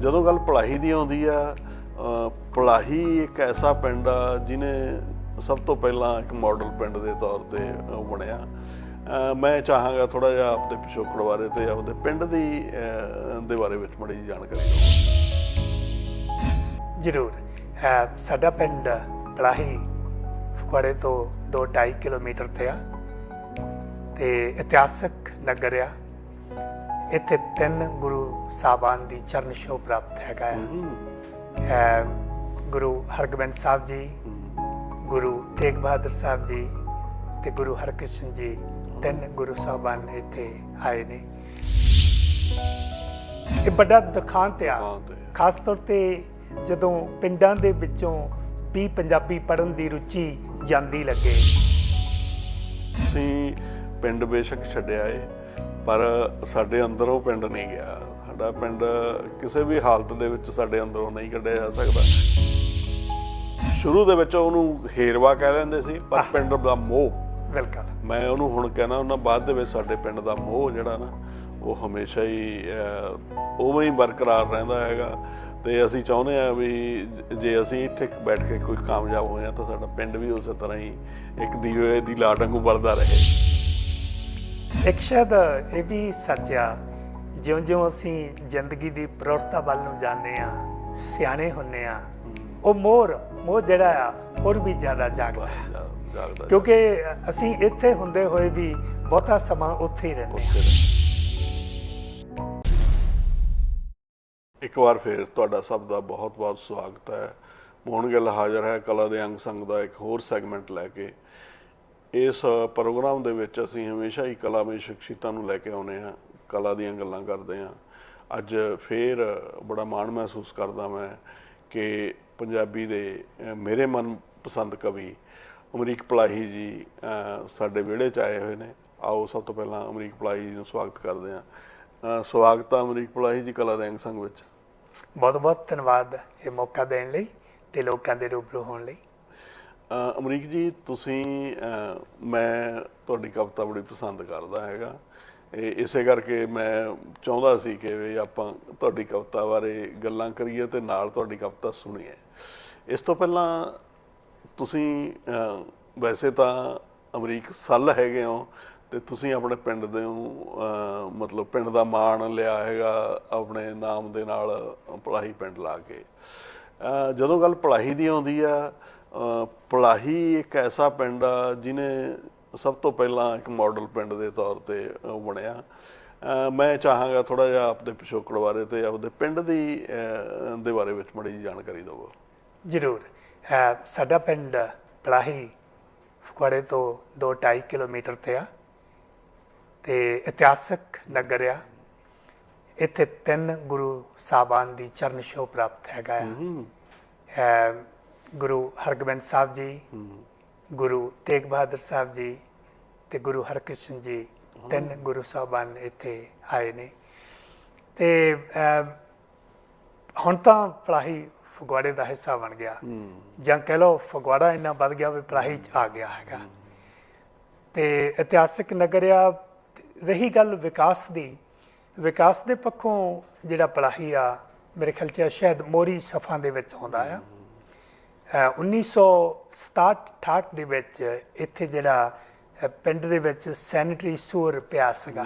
ਜਦੋਂ ਗੱਲ ਪਲਾਹੀ ਦੀ ਆਉਂਦੀ ਆ, ਪਲਾਹੀ ਇੱਕ ਐਸਾ ਪਿੰਡ ਆ ਜਿਹਨੇ ਸਭ ਤੋਂ ਪਹਿਲਾਂ ਇੱਕ ਮਾਡਲ ਪਿੰਡ ਦੇ ਤੌਰ ਤੇ ਬਣਿਆ। ਮੈਂ ਚਾਹਾਂਗਾ ਥੋੜਾ ਜਿਹਾ ਆਪਣੇ ਪਿਛੋਕੜ ਬਾਰੇ ਤੇ ਆਪਣੇ ਪਿੰਡ ਦੇ ਬਾਰੇ ਵਿੱਚ ਮਾੜੀ ਜਿਹੀ ਜਾਣਕਾਰੀ ਦਿਓ। ਜ਼ਰੂਰ। ਸਾਡਾ ਪਿੰਡ ਪਲਾਹੀ ਫਗਵਾੜੇ ਤੋਂ 2-2.5 ਕਿਲੋਮੀਟਰ ਤੇ ਆ ਤੇ ਇਤਿਹਾਸਕ ਨਗਰ ਆ। ਇੱਥੇ 3 ਗੁਰੂ ਸਾਹਿਬਾਨ ਦੀ ਚਰਨ ਛੋਹ ਪ੍ਰਾਪਤ ਹੈਗਾ ਆ। ਗੁਰੂ ਹਰਗੋਬਿੰਦ ਸਾਹਿਬ ਜੀ, ਗੁਰੂ ਤੇਗ ਬਹਾਦਰ ਸਾਹਿਬ ਜੀ ਤੇ ਗੁਰੂ ਹਰਕ੍ਰਿਸ਼ਨ ਜੀ, 3 ਗੁਰੂ ਸਾਹਿਬਾਨ ਇੱਥੇ ਆਏ ਨੇ। ਇਹ ਵੱਡਾ ਦੁਖਾਂਤ ਆ, ਖਾਸ ਤੌਰ ਤੇ ਜਦੋਂ ਪਿੰਡਾਂ ਦੇ ਵਿੱਚੋਂ ਵੀ ਪੰਜਾਬੀ ਪੜ੍ਹਨ ਦੀ ਰੁਚੀ ਜਾਂਦੀ ਲੱਗੇ। ਅਸੀਂ ਪਿੰਡ ਬੇਸ਼ੱਕ ਛੱਡਿਆ ਏ, ਪਰ ਸਾਡੇ ਅੰਦਰੋਂ ਪਿੰਡ ਨਹੀਂ ਗਿਆ। ਸਾਡਾ ਪਿੰਡ ਕਿਸੇ ਵੀ ਹਾਲਤ ਦੇ ਵਿੱਚ ਸਾਡੇ ਅੰਦਰੋਂ ਨਹੀਂ ਕੱਢਿਆ ਜਾ ਸਕਦਾ। ਸ਼ੁਰੂ ਦੇ ਵਿੱਚ ਉਹਨੂੰ ਹੇਰਵਾ ਕਹਿ ਲੈਂਦੇ ਸੀ, ਪਰ ਪਿੰਡ ਦਾ ਮੋਹ, ਬਿਲਕੁਲ ਮੈਂ ਉਹਨੂੰ ਹੁਣ ਕਹਿਣਾ ਉਹਨਾਂ, ਬਾਅਦ ਦੇ ਵਿੱਚ ਸਾਡੇ ਪਿੰਡ ਦਾ ਮੋਹ ਜਿਹੜਾ ਨਾ ਉਹ ਹਮੇਸ਼ਾ ਹੀ ਉਵੇਂ ਹੀ ਬਰਕਰਾਰ ਰਹਿੰਦਾ ਹੈਗਾ। ਤੇ ਅਸੀਂ ਚਾਹੁੰਦੇ ਹਾਂ ਵੀ ਜੇ ਅਸੀਂ ਇੱਥੇ ਬੈਠ ਕੇ ਕੋਈ ਕਾਮਯਾਬ ਹੋਏ ਹਾਂ ਤਾਂ ਸਾਡਾ ਪਿੰਡ ਵੀ ਉਸੇ ਤਰ੍ਹਾਂ ਹੀ ਇੱਕ ਦੀਵੇ ਦੀ ਲਾਟ ਵਾਂਗੂ ਬਲਦਾ ਰਹੇ। ਇੱਕ ਸ਼ਾਇਦ ਇਹ ਵੀ ਸੱਚ ਆ, ਜਿਉਂ-ਜਿਉਂ ਅਸੀਂ ਜ਼ਿੰਦਗੀ ਦੀ ਪ੍ਰੌੜਤਾ ਵੱਲ ਨੂੰ ਜਾਂਦੇ ਆ, ਸਿਆਣੇ ਹੁੰਦੇ ਆ, ਉਹ ਮੋਹ ਜਿਹੜਾ ਆ ਹੋਰ ਵੀ ਜ਼ਿਆਦਾ ਜਾਗਦਾ ਹੈ, ਕਿਉਂਕਿ ਅਸੀਂ ਇੱਥੇ ਹੁੰਦੇ ਹੋਏ ਵੀ ਬਹੁਤਾ ਸਮਾਂ ਉੱਥੇ ਹੀ ਰਹਿੰਦੇ ਹਾਂ। ਇੱਕ ਵਾਰ ਫਿਰ ਤੁਹਾਡਾ ਸਭ ਦਾ ਬਹੁਤ-ਬਹੁਤ ਸਵਾਗਤ ਹੈ। ਮੋਹਨ ਗਿੱਲ ਹਾਜ਼ਰ ਹੈ ਕਲਾ ਦੇ ਅੰਗ ਸੰਗ ਦਾ ਇੱਕ ਹੋਰ ਸੈਗਮੈਂਟ ਲੈ ਕੇ। ਇਸ ਪ੍ਰੋਗਰਾਮ ਦੇ ਵਿੱਚ ਅਸੀਂ ਹਮੇਸ਼ਾ ਹੀ ਕਲਾਮਈ ਸ਼ਖਸੀਅਤਾਂ ਨੂੰ ਲੈ ਕੇ ਆਉਂਦੇ ਹਾਂ, ਕਲਾ ਦੀਆਂ ਗੱਲਾਂ ਕਰਦੇ ਹਾਂ। ਅੱਜ ਫਿਰ ਬੜਾ ਮਾਣ ਮਹਿਸੂਸ ਕਰਦਾ ਮੈਂ ਕਿ ਪੰਜਾਬੀ ਦੇ ਮੇਰੇ ਮਨਪਸੰਦ ਕਵੀ ਅਮਰੀਕ ਪਲਾਹੀ ਜੀ ਸਾਡੇ ਵਿਹੜੇ 'ਚ ਆਏ ਹੋਏ ਨੇ। ਆਓ ਸਭ ਤੋਂ ਪਹਿਲਾਂ ਅਮਰੀਕ ਪਲਾਹੀ ਜੀ ਨੂੰ ਸਵਾਗਤ ਕਰਦੇ ਹਾਂ। ਸਵਾਗਤ ਹੈ ਅਮਰੀਕ ਪਲਾਹੀ ਜੀ ਕਲਾ ਦੇ ਅੰਗ ਸੰਗ ਵਿੱਚ। ਬਹੁਤ-ਬਹੁਤ ਧੰਨਵਾਦ ਇਹ ਮੌਕਾ ਦੇਣ ਲਈ ਤੇ ਲੋਕਾਂ ਦੇ ਰੂਬਰੂ ਹੋਣ ਲਈ। ਅਮਰੀਕ ਜੀ, ਤੁਸੀਂ ਮੈਂ ਤੁਹਾਡੀ ਕਵਿਤਾ ਬੜੀ ਪਸੰਦ ਕਰਦਾ ਹੈਗਾ। ਇਸੇ ਕਰਕੇ ਮੈਂ ਚਾਹੁੰਦਾ ਸੀ ਕਿ ਵੀ ਆਪਾਂ ਤੁਹਾਡੀ ਕਵਿਤਾ ਬਾਰੇ ਗੱਲਾਂ ਕਰੀਏ ਤੇ ਨਾਲ ਤੁਹਾਡੀ ਕਵਿਤਾ ਸੁਣੀਏ। ਇਸ ਤੋਂ ਪਹਿਲਾਂ ਤੁਸੀਂ ਵੈਸੇ ਤਾਂ ਅਮਰੀਕ ਸੱਲ ਹੈਗੇ ਹੋ ਤੇ ਤੁਸੀਂ ਆਪਣੇ ਪਿੰਡ ਦੇ ਮਤਲਬ ਪਿੰਡ ਦਾ ਮਾਣ ਲਿਆ ਹੈਗਾ ਆਪਣੇ ਨਾਮ ਦੇ ਨਾਲ, ਪਲਾਹੀ ਪਿੰਡ ਲਾ ਕੇ। ਜਦੋਂ ਗੱਲ ਪਲਾਹੀ ਦੀ ਆਉਂਦੀ ਆ, ਪਲਾਹੀ ਇੱਕ ਐਸਾ ਪਿੰਡ ਆ ਜਿਹਨੇ ਸਭ ਤੋਂ ਪਹਿਲਾਂ ਇੱਕ ਮਾਡਲ ਪਿੰਡ ਦੇ ਤੌਰ ਤੇ ਬਣਿਆ। ਮੈਂ ਚਾਹਾਂਗਾ ਥੋੜਾ ਜਿਹਾ ਆਪਣੇ ਪਿਛੋਕੜ ਬਾਰੇ ਤੇ ਆਪਣੇ ਪਿੰਡ ਦੇ ਬਾਰੇ ਵਿੱਚ ਮਾੜੀ ਜਿਹੀ ਜਾਣਕਾਰੀ ਦਿਓ। ਜ਼ਰੂਰ। ਸਾਡਾ ਪਿੰਡ ਪਲਾਹੀ ਫਗਵਾੜੇ ਤੋਂ 2-2.5 ਕਿਲੋਮੀਟਰ ਤੇ ਆ ਤੇ ਇਤਿਹਾਸਕ ਨਗਰ ਆ। ਇੱਥੇ 3 ਗੁਰੂ ਸਾਹਿਬਾਨ ਦੀ ਚਰਨ ਛੋਹ ਪ੍ਰਾਪਤ ਹੈਗਾ ਆ। ਗੁਰੂ ਹਰਗੋਬਿੰਦ ਸਾਹਿਬ ਜੀ, ਗੁਰੂ ਤੇਗ ਬਹਾਦਰ ਸਾਹਿਬ ਜੀ ਤੇ ਗੁਰੂ ਹਰਕ੍ਰਿਸ਼ਨ ਜੀ, 3 ਗੁਰੂ ਸਾਹਿਬਾਨ ਇੱਥੇ ਆਏ ਨੇ। ਤੇ ਹੁਣ ਤਾਂ ਪਲਾਹੀ ਫਗਵਾੜੇ ਦਾ ਹਿੱਸਾ ਬਣ ਗਿਆ, ਜਾਂ ਕਹਿ ਲਓ ਫਗਵਾੜਾ ਇੰਨਾ ਵੱਧ ਗਿਆ ਵੀ ਪਲਾਹੀ 'ਚ ਆ ਗਿਆ ਹੈਗਾ। ਤੇ ਇਤਿਹਾਸਕ ਨਗਰ ਆ। ਰਹੀ ਗੱਲ ਵਿਕਾਸ ਦੇ ਪੱਖੋਂ ਜਿਹੜਾ ਪਲਾਹੀ ਆ, ਮੇਰੇ ਖਿਆਲ 'ਚ ਸ਼ਾਇਦ ਮੋਹਰੀ ਸਫਾਂ ਦੇ ਵਿੱਚ ਆਉਂਦਾ ਆ। 1967-68 ਦੇ ਵਿੱਚ ਇੱਥੇ ਜਿਹੜਾ ਪਿੰਡ ਦੇ ਵਿੱਚ ਸੈਨੀਟਰੀ ਸੂਰ ਪਿਆ ਸੀਗਾ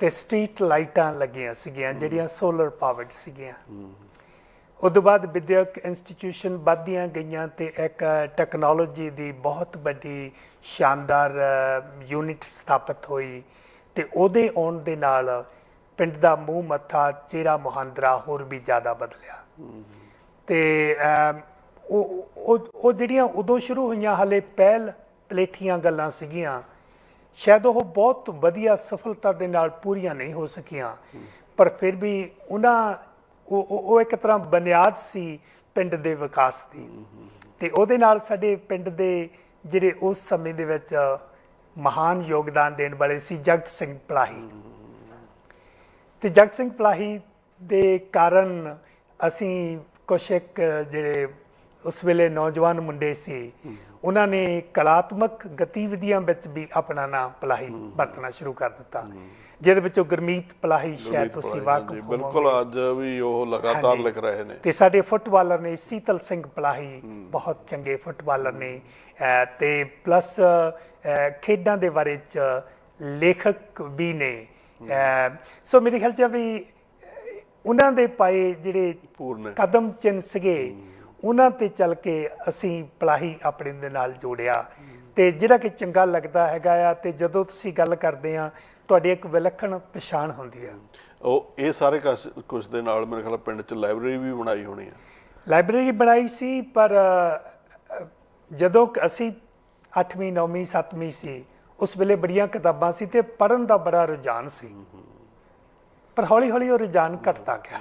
ਤੇ ਸਟਰੀਟ ਲਾਈਟਾਂ ਲੱਗੀਆਂ ਸੀਗੀਆਂ ਜਿਹੜੀਆਂ ਸੋਲਰ ਪਾਵਰਡ ਸੀਗੀਆਂ। ਉਸ ਤੋਂ ਬਾਅਦ ਵਿਦਿਅਕ ਇੰਸਟੀਟਿਊਸ਼ਨ ਵੱਧਦੀਆਂ ਗਈਆਂ ਤੇ ਇੱਕ ਟੈਕਨੋਲੋਜੀ ਦੀ ਬਹੁਤ ਵੱਡੀ ਸ਼ਾਨਦਾਰ ਯੂਨਿਟ ਸਥਾਪਿਤ ਹੋਈ ਤੇ ਉਹਦੇ ਆਉਣ ਦੇ ਨਾਲ ਪਿੰਡ ਦਾ ਮੂੰਹ ਮੱਥਾ, ਚਿਹਰਾ ਮੁਹਾਂਦਰਾ ਹੋਰ ਵੀ ਜ਼ਿਆਦਾ ਬਦਲਿਆ। ਤੇ ਉਹ ਜਿਹੜੀਆਂ ਉਦੋਂ ਸ਼ੁਰੂ ਹੋਈਆਂ ਹਾਲੇ ਪਹਿਲ ਪਲੇਠੀਆਂ ਗੱਲਾਂ ਸੀਗੀਆਂ, ਸ਼ਾਇਦ ਉਹ ਬਹੁਤ ਵਧੀਆ ਸਫਲਤਾ ਦੇ ਨਾਲ ਪੂਰੀਆਂ ਨਹੀਂ ਹੋ ਸਕੀਆਂ, ਪਰ ਫਿਰ ਵੀ ਉਹ ਇੱਕ ਤਰ੍ਹਾਂ ਬੁਨਿਆਦ ਸੀ ਪਿੰਡ ਦੇ ਵਿਕਾਸ ਦੀ। ਤੇ ਉਹਦੇ ਨਾਲ ਸਾਡੇ ਪਿੰਡ ਦੇ ਜਿਹੜੇ ਉਸ ਸਮੇਂ ਦੇ ਵਿੱਚ ਮਹਾਨ ਯੋਗਦਾਨ ਦੇਣ ਵਾਲੇ ਸੀ ਜਗਤ ਸਿੰਘ ਪਲਾਹੀ। ਤੇ ਜਗਤ ਸਿੰਘ ਪਲਾਹੀ ਦੇ ਕਾਰਨ ਅਸੀਂ ਕੁਛ ਇੱਕ ਜਿਹੜੇ ਉਸ ਵੇਲੇ ਨੌਜਵਾਨ ਮੁੰਡੇ ਸੀ, ਉਹਨਾਂ ਨੇ ਕਲਾਤਮਕ ਗਤੀਵਿਧੀਆਂ ਵਿੱਚ ਵੀ ਆਪਣਾ ਨਾਮ ਪਲਾਹੀ ਵਰਤਣਾ ਸ਼ੁਰੂ ਕਰ ਦਿੱਤਾ। ਜਿਹਦੇ ਵਿੱਚੋਂ ਗੁਰਮੀਤ ਪਲਾਹੀ ਸ਼ਾਇਦ ਗੁਰਮੀਤ ਤੁਸੀਂ ਪਲਾਹੀ, ਵਾਕਫ ਹਾਂਜੀ, ਹੋਵੋਗੇ। ਬਿਲਕੁਲ ਅੱਜ ਵੀ ਉਹ ਲਗਾਤਾਰ ਹਾਂਜੀ। ਲਿਖ ਰਹੇ ਨੇ। ਤੇ ਸਾਡੇ ਫੁੱਟਬਾਲਰ ਨੇ ਸੀਤਲ ਸਿੰਘ ਪਲਾਹੀ, ਬਹੁਤ ਚੰਗੇ ਫੁੱਟਬਾਲਰ ਨੇ, ਤੇ ਪਲੱਸ ਖੇਡਾਂ ਦੇ ਬਾਰੇ ਚ ਲੇਖਕ ਵੀ ਨੇ। ਸੋ ਮੇਰੇ ਖਿਆਲ ਚ ਵੀ ਉਹਨਾਂ ਦੇ ਪਾਏ ਜਿਹੜੇ ਪੂਰਨ ਕਦਮ ਚਿੰਨ੍ਹ ਸੀਗੇ, ਉਹਨਾਂ ਤੇ ਚੱਲ ਕੇ ਅਸੀਂ ਪਲਾਹੀ ਆਪਣੇ ਦੇ ਨਾਲ ਜੋੜਿਆ, ਤੇ ਜਿਹੜਾ ਕਿ ਚੰਗਾ ਲੱਗਦਾ ਹੈਗਾ ਆ। ਤੇ ਜਦੋਂ ਤੁਸੀਂ ਗੱਲ ਕਰਦੇ ਆ, ਤੁਹਾਡੀ ਇੱਕ ਵਿਲੱਖਣ ਪਛਾਣ ਹੁੰਦੀ ਆ। ਉਹ ਇਹ ਸਾਰੇ ਕੁਛ ਦੇ ਨਾਲ ਮੇਰੇ ਖਿਆਲ ਪਿੰਡ 'ਚ ਲਾਇਬ੍ਰੇਰੀ ਵੀ ਬਣਾਈ ਹੋਣੀ ਆ। ਲਾਇਬ੍ਰੇਰੀ ਬਣਾਈ ਸੀ, ਪਰ ਜਦੋਂ ਅਸੀਂ 8ਵੀਂ 9ਵੀਂ 7ਵੀਂ ਸੀ, ਉਸ ਵੇਲੇ ਬੜੀਆਂ ਕਿਤਾਬਾਂ ਸੀ ਤੇ ਪੜ੍ਹਨ ਦਾ ਬੜਾ ਰੁਝਾਨ ਸੀ, ਪਰ ਹੌਲੀ ਹੌਲੀ ਉਹ ਰੁਝਾਨ ਘਟਦਾ ਗਿਆ।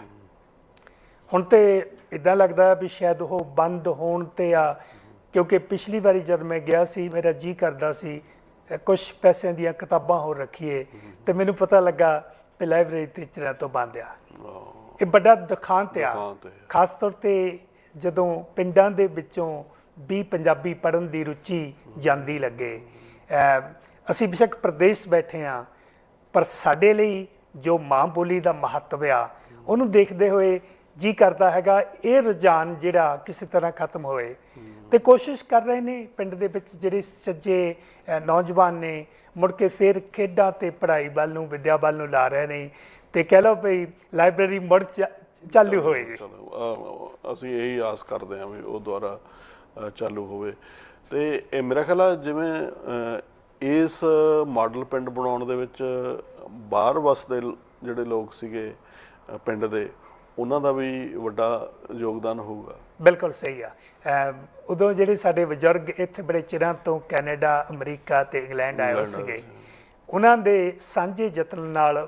ਹੁਣ ਤੇ ਇਦਾਂ ਲੱਗਦਾ ਵੀ ਸ਼ਾਇਦ ਉਹ ਬੰਦ ਹੋਣ ਤੇ ਆ, ਕਿਉਂਕਿ ਪਿਛਲੀ ਵਾਰੀ ਜਦ ਮੈਂ ਗਿਆ ਸੀ, ਮੇਰਾ ਜੀ ਕਰਦਾ ਸੀ ਕੁਝ ਪੈਸਿਆਂ ਦੀਆਂ ਕਿਤਾਬਾਂ ਹੋਰ ਰੱਖੀਏ, ਤੇ ਮੈਨੂੰ ਪਤਾ ਲੱਗਾ ਕਿ ਲਾਇਬ੍ਰੇਰੀ ਤੇ ਚਿਰਾਂ ਤੋਂ ਬੰਦ ਆ। ਇਹ ਵੱਡਾ ਦੁਖਾਂਤ ਆ, ਖਾਸ ਤੌਰ ਤੇ ਜਦੋਂ ਪਿੰਡਾਂ ਦੇ ਵਿੱਚੋਂ ਵੀ ਪੰਜਾਬੀ ਪੜ੍ਹਨ ਦੀ ਰੁਚੀ ਜਾਂਦੀ ਲੱਗੇ। ਅਸੀਂ ਬੇਸ਼ੱਕ ਪ੍ਰਦੇਸ਼ ਬੈਠੇ ਆ, ਪਰ ਸਾਡੇ ਲਈ ਜੋ ਮਾਂ ਬੋਲੀ ਦਾ ਮਹੱਤਵ ਆ, ਉਹਨੂੰ ਦੇਖਦੇ ਹੋਏ ਜੀ ਕਰਦਾ ਹੈਗਾ ਇਹ ਰੁਝਾਨ ਜਿਹੜਾ ਕਿਸੇ ਤਰ੍ਹਾਂ ਖਤਮ ਹੋਏ। ਤੇ ਕੋਸ਼ਿਸ਼ ਕਰ ਰਹੇ ਨੇ ਪਿੰਡ ਦੇ ਵਿੱਚ ਜਿਹੜੇ ਸੱਜੇ ਨੌਜਵਾਨ ਨੇ, ਮੁੜ ਕੇ ਫਿਰ ਖੇਡਾਂ ਤੇ ਪੜ੍ਹਾਈ ਵੱਲ ਨੂੰ, ਵਿਦਿਆ ਵੱਲ ਨੂੰ ਲਾ ਰਹੇ ਨੇ, ਤੇ ਕਹਿ ਲਓ ਵੀ ਲਾਇਬ੍ਰੇਰੀ ਮੁੜ ਚਾਲੂ ਹੋਏਗੀ। ਚਲੋ ਅਸੀਂ ਇਹੀ ਆਸ ਕਰਦੇ ਹਾਂ ਵੀ ਉਹ ਦੁਆਰਾ ਚਾਲੂ ਹੋਵੇ। ਤੇ ਇਹ ਮੇਰਾ ਖਿਆਲ ਆ ਜਿਵੇਂ ਇਸ ਮਾਡਲ ਪਿੰਡ ਬਣਾਉਣ ਦੇ ਵਿੱਚ ਬਾਹਰ ਵਸਦੇ ਜਿਹੜੇ ਲੋਕ ਸੀਗੇ ਪਿੰਡ ਦੇ, ਉਹਨਾਂ ਦਾ ਵੀ ਵੱਡਾ ਯੋਗਦਾਨ ਹੋਊਗਾ। ਬਿਲਕੁਲ ਸਹੀ ਆ। ਉਦੋਂ ਜਿਹੜੇ ਸਾਡੇ ਬਜ਼ੁਰਗ ਇੱਥੇ ਬੜੇ ਚਿਰਾਂ ਤੋਂ ਕੈਨੇਡਾ, ਅਮਰੀਕਾ ਤੇ ਇੰਗਲੈਂਡ ਆਏ ਹੋਏ ਸੀਗੇ, ਉਹਨਾਂ ਦੇ ਸਾਂਝੇ ਯਤਨ ਨਾਲ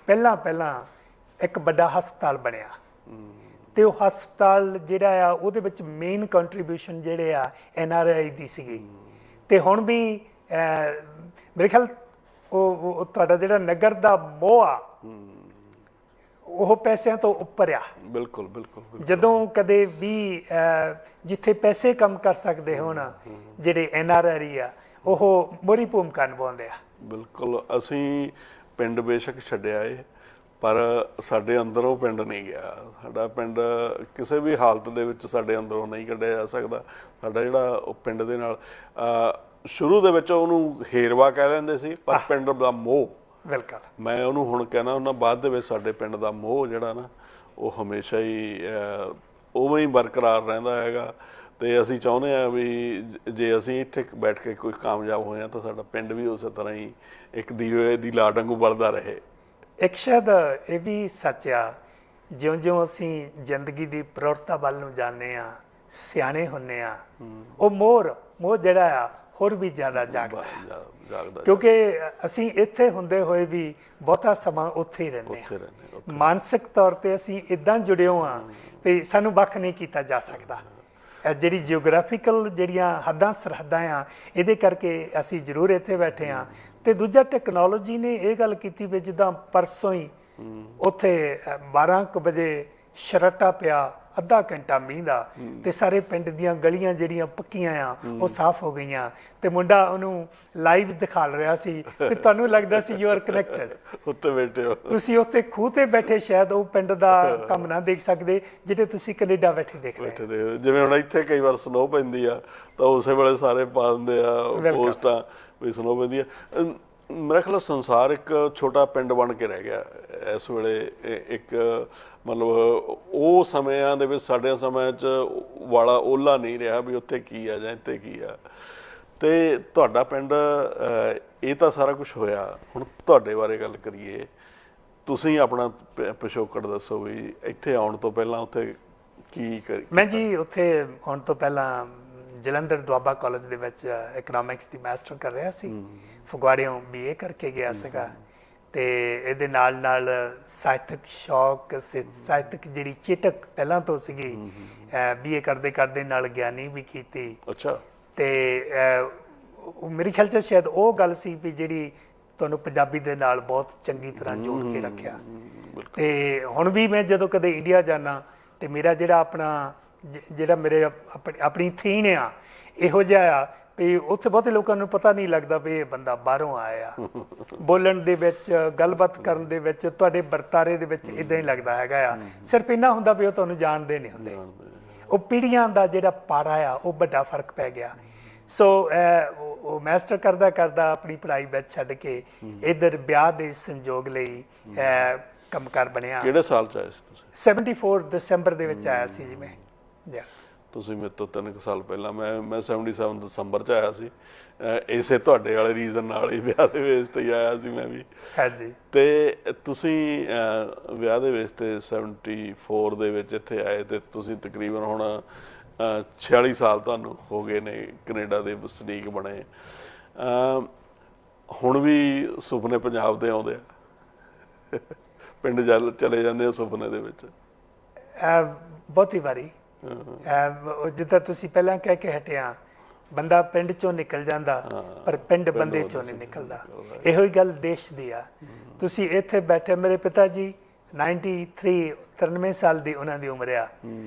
ਪਹਿਲਾਂ ਇੱਕ ਵੱਡਾ ਹਸਪਤਾਲ ਬਣਿਆ, ਤੇ ਉਹ ਹਸਪਤਾਲ ਜਿਹੜਾ ਆ ਉਹਦੇ ਵਿੱਚ ਮੇਨ ਕੰਟਰੀਬਿਊਸ਼ਨ ਜਿਹੜੇ ਆ NRI ਦੀ ਸੀਗੀ। ਤੇ ਹੁਣ ਵੀ ਮੇਰੇ ਖਿਆਲ ਉਹ ਤੁਹਾਡਾ ਜਿਹੜਾ ਨਗਰ ਦਾ ਮੋਹ ਆ, ਉਹ ਪੈਸਿਆਂ ਤੋਂ ਉੱਪਰ ਆ। ਬਿਲਕੁਲ ਬਿਲਕੁਲ। ਜਦੋਂ ਕਦੇ ਵੀ ਜਿੱਥੇ ਪੈਸੇ ਕੰਮ ਕਰ ਸਕਦੇ ਹੋਣ, ਜਿਹੜੇ NRI ਆ, ਉਹ ਮੋਹਰੀ ਭੂਮਿਕਾ ਨਿਭਾਉਂਦੇ ਆ। ਬਿਲਕੁਲ। ਅਸੀਂ ਪਿੰਡ ਬੇਸ਼ੱਕ ਛੱਡਿਆ ਏ, ਪਰ ਸਾਡੇ ਅੰਦਰੋਂ ਪਿੰਡ ਨਹੀਂ ਗਿਆ। ਸਾਡਾ ਪਿੰਡ ਕਿਸੇ ਵੀ ਹਾਲਤ ਦੇ ਵਿੱਚ ਸਾਡੇ ਅੰਦਰੋਂ ਨਹੀਂ ਕੱਢਿਆ ਜਾ ਸਕਦਾ। ਸਾਡਾ ਜਿਹੜਾ ਉਹ ਪਿੰਡ ਦੇ ਨਾਲ ਸ਼ੁਰੂ ਦੇ ਵਿੱਚ ਉਹਨੂੰ ਹੇਰਵਾ ਕਹਿ ਲੈਂਦੇ ਸੀ, ਪਰ ਪਿੰਡ ਦਾ ਮੋਹ, ਬਿਲਕੁਲ, ਮੈਂ ਉਹਨੂੰ ਹੁਣ ਕਹਿਣਾ ਉਹਨਾਂ, ਬਾਅਦ ਦੇ ਵਿੱਚ ਸਾਡੇ ਪਿੰਡ ਦਾ ਮੋਹ ਜਿਹੜਾ ਨਾ, ਉਹ ਹਮੇਸ਼ਾ ਹੀ ਉਵੇਂ ਹੀ ਬਰਕਰਾਰ ਰਹਿੰਦਾ ਹੈਗਾ। ਤੇ ਅਸੀਂ ਚਾਹੁੰਦੇ ਹਾਂ ਵੀ ਜੇ ਅਸੀਂ ਇੱਥੇ ਬੈਠ ਕੇ ਕੋਈ ਕਾਮਯਾਬ ਹੋਏ ਹਾਂ, ਤਾਂ ਸਾਡਾ ਪਿੰਡ ਵੀ ਉਸੇ ਤਰ੍ਹਾਂ ਹੀ ਇੱਕ ਦੀਵੇ ਦੀ ਲਾਟ ਵਾਂਗੂ ਬਲਦਾ ਰਹੇ। ਇੱਕ ਸ਼ਾਇਦ ਇਹ ਵੀ ਸੱਚ ਆ, ਜਿਉਂ-ਜਿਉਂ ਅਸੀਂ ਜ਼ਿੰਦਗੀ ਦੀ ਪ੍ਰਵਰਤਾ ਵੱਲ ਨੂੰ ਜਾਂਦੇ ਆ, ਸਿਆਣੇ ਹੁੰਨੇ ਆ, ਉਹ ਮੋਹ ਜਿਹੜਾ ਆ ਹੋਰ ਵੀ ਜ਼ਿਆਦਾ ਜਾਗਦਾ, ਕਿਉਂਕਿ ਅਸੀਂ ਇੱਥੇ ਹੁੰਦੇ ਹੋਏ ਵੀ ਬਹੁਤਾ ਸਮਾਂ ਉੱਥੇ ਹੀ ਰਹਿੰਦੇ ਆ। ਮਾਨਸਿਕ ਤੌਰ ਤੇ ਅਸੀਂ ਇਦਾਂ ਜੁੜੇ ਆ ਤੇ ਸਾਨੂੰ ਵੱਖ ਨਹੀਂ ਕੀਤਾ ਜਾ ਸਕਦਾ। ਜਿਹੜੀ ਜਿਓਗ੍ਰਾਫੀਕਲ ਜਿਹੜੀਆਂ ਹੱਦਾਂ ਸਰਹੱਦਾਂ ਆ, ਇਹਦੇ ਕਰਕੇ ਅਸੀਂ ਜ਼ਰੂਰ ਇੱਥੇ ਬੈਠੇ ਆ। ਤੇ ਦੂਜਾ, ਟੈਕਨੋਲੋਜੀ ਨੇ ਇਹ ਗੱਲ ਕੀਤੀ ਵੀ ਜਿੱਦਾਂ ਪਰਸੋਂ ਹੀ ਉੱਥੇ 12 ਕੁ ਵਜੇ ਸ਼ਰਟਾ ਪਿਆ, ਅੱਧਾ ਘੰਟਾ ਮੀਂਹ ਦਾ, ਤੇ ਸਾਰੇ ਪਿੰਡ ਦੀਆਂ ਗਲੀਆਂ ਜਿਹੜੀਆਂ ਪੱਕੀਆਂ ਆ ਉਹ ਸਾਫ਼ ਹੋ ਗਈਆਂ, ਤੇ ਮੁੰਡਾ ਉਹਨੂੰ ਲਾਈਵ ਦਿਖਾ ਰਿਹਾ ਸੀ, ਤੇ ਤੁਹਾਨੂੰ ਲੱਗਦਾ ਸੀ ਯੂ ਆਰ ਕਨੈਕਟਡ, ਉੱਤੇ ਬੈਠੇ ਹੋ ਤੁਸੀਂ, ਉੱਥੇ ਖੂਹ ਤੇ ਬੈਠੇ, ਸ਼ਾਇਦ ਉਹ ਪਿੰਡ ਦਾ ਕੰਮ ਨਾ ਦੇਖ ਸਕਦੇ ਜਿਹੜੇ ਤੁਸੀਂ ਕੈਨੇਡਾ ਬੈਠੇ ਦੇਖ ਰਹੇ ਹੋ। ਜਿਵੇਂ ਹੁਣ ਇੱਥੇ ਕਈ ਵਾਰ ਸਨੋ ਪੈਂਦੀ ਆ, ਤਾਂ ਉਸੇ ਵੇਲੇ ਸਾਰੇ ਪਾ ਦਿੰਦੇ ਆ ਪੋਸਟਾਂ ਵੀ ਸਨੋ ਪੈਂਦੀ ਆ। ਮੇਰਾ ਖਿਆਲ ਸੰਸਾਰ ਇੱਕ ਛੋਟਾ ਪਿੰਡ ਬਣ ਕੇ ਰਹਿ ਗਿਆ ਇਸ ਵੇਲੇ। ਇੱਕ ਮਤਲਬ ਉਹ ਸਮਿਆਂ ਦੇ ਵਿੱਚ, ਸਾਡੇ ਸਮਿਆਂ 'ਚ ਵਾਲਾ ਓਲਾ ਨਹੀਂ ਰਿਹਾ ਵੀ ਉੱਥੇ ਕੀ ਆ ਜਾਂ ਇੱਥੇ ਕੀ ਆ। ਤੇ ਤੁਹਾਡਾ ਪਿੰਡ, ਇਹ ਤਾਂ ਸਾਰਾ ਕੁਝ ਹੋਇਆ। ਹੁਣ ਤੁਹਾਡੇ ਬਾਰੇ ਗੱਲ ਕਰੀਏ, ਤੁਸੀਂ ਆਪਣਾ ਪਿਛੋਕੜ ਦੱਸੋ ਵੀ ਇੱਥੇ ਆਉਣ ਤੋਂ ਪਹਿਲਾਂ ਉੱਥੇ ਕੀ ਕਰੀ। ਮੈਂ ਜੀ ਉੱਥੇ ਆਉਣ ਤੋਂ ਪਹਿਲਾਂ ਜਲੰਧਰ ਦੁਆਬਾ ਕਾਲਜ ਦੇ ਵਿੱਚ ਇਕਨੋਮਿਕਸ ਦੀ ਮਾਸਟਰ ਕਰ ਰਿਹਾ ਸੀ, ਫਗਵਾੜਿਓਂ BA ਕਰਕੇ ਗਿਆ ਸੀਗਾ। ਤੇ ਇਹਦੇ ਨਾਲ ਸਾਹਿਤਕ ਸ਼ੌਕ, ਸਾਹਿਤਕ ਜਿਹੜੀ ਚੇਟਕ ਪਹਿਲਾਂ ਤੋਂ ਸੀਗੀ, BA ਕਰਦੇ ਨਾਲ ਗਿਆਨੀ ਵੀ ਕੀਤੀ। ਅੱਛਾ। ਤੇ ਮੇਰੇ ਖਿਆਲ 'ਚ ਸ਼ਾਇਦ ਉਹ ਗੱਲ ਸੀ ਵੀ ਜਿਹੜੀ ਤੁਹਾਨੂੰ ਪੰਜਾਬੀ ਦੇ ਨਾਲ ਬਹੁਤ ਚੰਗੀ ਤਰ੍ਹਾਂ ਜੋੜ ਕੇ ਰੱਖਿਆ। ਤੇ ਹੁਣ ਵੀ ਮੈਂ ਜਦੋਂ ਕਦੇ ਇੰਡੀਆ ਜਾਣਾ, ਤੇ ਮੇਰਾ ਜਿਹੜਾ ਆਪਣਾ ਜਿਹੜਾ ਮੇਰੇ ਆਪਣੀ ਥੀਮ ਆ ਇਹੋ ਜਿਹਾ ਆ ਵੀ ਉੱਥੇ ਬਹੁਤੇ ਲੋਕਾਂ ਨੂੰ ਪਤਾ ਨਹੀਂ ਲੱਗਦਾ ਵੀ ਇਹ ਬੰਦਾ ਬਾਹਰੋਂ ਆਇਆ ਆ। ਬੋਲਣ ਦੇ ਵਿੱਚ, ਗੱਲਬਾਤ ਕਰਨ ਦੇ ਵਿੱਚ, ਤੁਹਾਡੇ ਵਰਤਾਰੇ ਦੇ ਵਿੱਚ ਇਦਾਂ ਹੀ ਲੱਗਦਾ ਹੈਗਾ ਆ। ਸਿਰਫ ਇੰਨਾ ਹੁੰਦਾ ਵੀ ਉਹ ਤੁਹਾਨੂੰ ਜਾਣਦੇ ਨਹੀਂ ਹੁੰਦੇ। ਉਹ ਪੀੜ੍ਹੀਆਂ ਦਾ ਜਿਹੜਾ ਪਾੜਾ ਆ ਉਹ ਵੱਡਾ ਫਰਕ ਪੈ ਗਿਆ। ਸੋ ਉਹ ਮਾਸਟਰ ਕਰਦਾ ਕਰਦਾ ਆਪਣੀ ਪੜ੍ਹਾਈ ਵਿੱਚ ਛੱਡ ਕੇ ਇੱਧਰ ਵਿਆਹ ਦੇ ਸੰਜੋਗ ਲਈ ਕੰਮਕਾਰ ਬਣਿਆ। ਕਿਹੜੇ ਸਾਲ ਚ ਆਏ ਸੀ ਤੁਸੀਂ? 74 ਦਸੰਬਰ ਦੇ ਵਿੱਚ ਆਇਆ ਸੀ ਜੀ ਮੈਂ। ਤੁਸੀਂ ਮੇਰੇ ਤੋਂ 3 ਸਾਲ ਪਹਿਲਾਂ, ਮੈਂ 77 ਦਸੰਬਰ ਚ ਆਇਆ ਸੀ। ਇਸੇ ਤੁਹਾਡੇ ਵਾਲੇ ਰੀਜ਼ਨ ਨਾਲ ਹੀ ਵਿਆਹ ਦੇ ਵੇਸ ਤੇ ਹੀ ਆਇਆ ਸੀ ਮੈਂ ਵੀ। ਹਾਂਜੀ। ਤੇ ਤੁਸੀਂ ਵਿਆਹ ਦੇ ਵੇਸ ਤੇ 74 ਦੇ ਵਿੱਚ ਇੱਥੇ ਆਏ ਤੇ ਤੁਸੀਂ ਤਕਰੀਬਨ ਹੁਣ 46 ਸਾਲ ਤੁਹਾਨੂੰ ਹੋ ਗਏ ਨੇ ਕੈਨੇਡਾ ਦੇ ਵਸਨੀਕ ਬਣੇ। ਹੁਣ ਵੀ ਸੁਪਨੇ ਪੰਜਾਬ ਦੇ ਆਉਂਦੇ ਆ? ਪਿੰਡ ਚਲੇ ਜਾਂਦੇ ਆ ਸੁਪਨੇ ਦੇ ਵਿੱਚ? ਬਹੁਤੀ ਵਾਰੀ ਜਿੱਦਾਂ ਤੁਸੀਂ ਪਹਿਲਾਂ ਕਹਿ ਕੇ ਹਟਿਆ, ਬੰਦਾ ਪਿੰਡ ਚੋਂ ਨਿਕਲ ਜਾਂਦਾ ਪਰ ਪਿੰਡ ਬੰਦੇ ਚੋਂ ਨਹੀਂ ਨਿਕਲਦਾ। ਇਹੋ ਹੀ ਗੱਲ ਦੇਸ਼ ਦੀ ਆ। ਤੁਸੀਂ ਇੱਥੇ ਬੈਠੇ, ਮੇਰੇ ਪਿਤਾ ਜੀ 93 ਸਾਲ ਦੀ ਉਹਨਾਂ ਦੀ ਉਮਰ ਆ,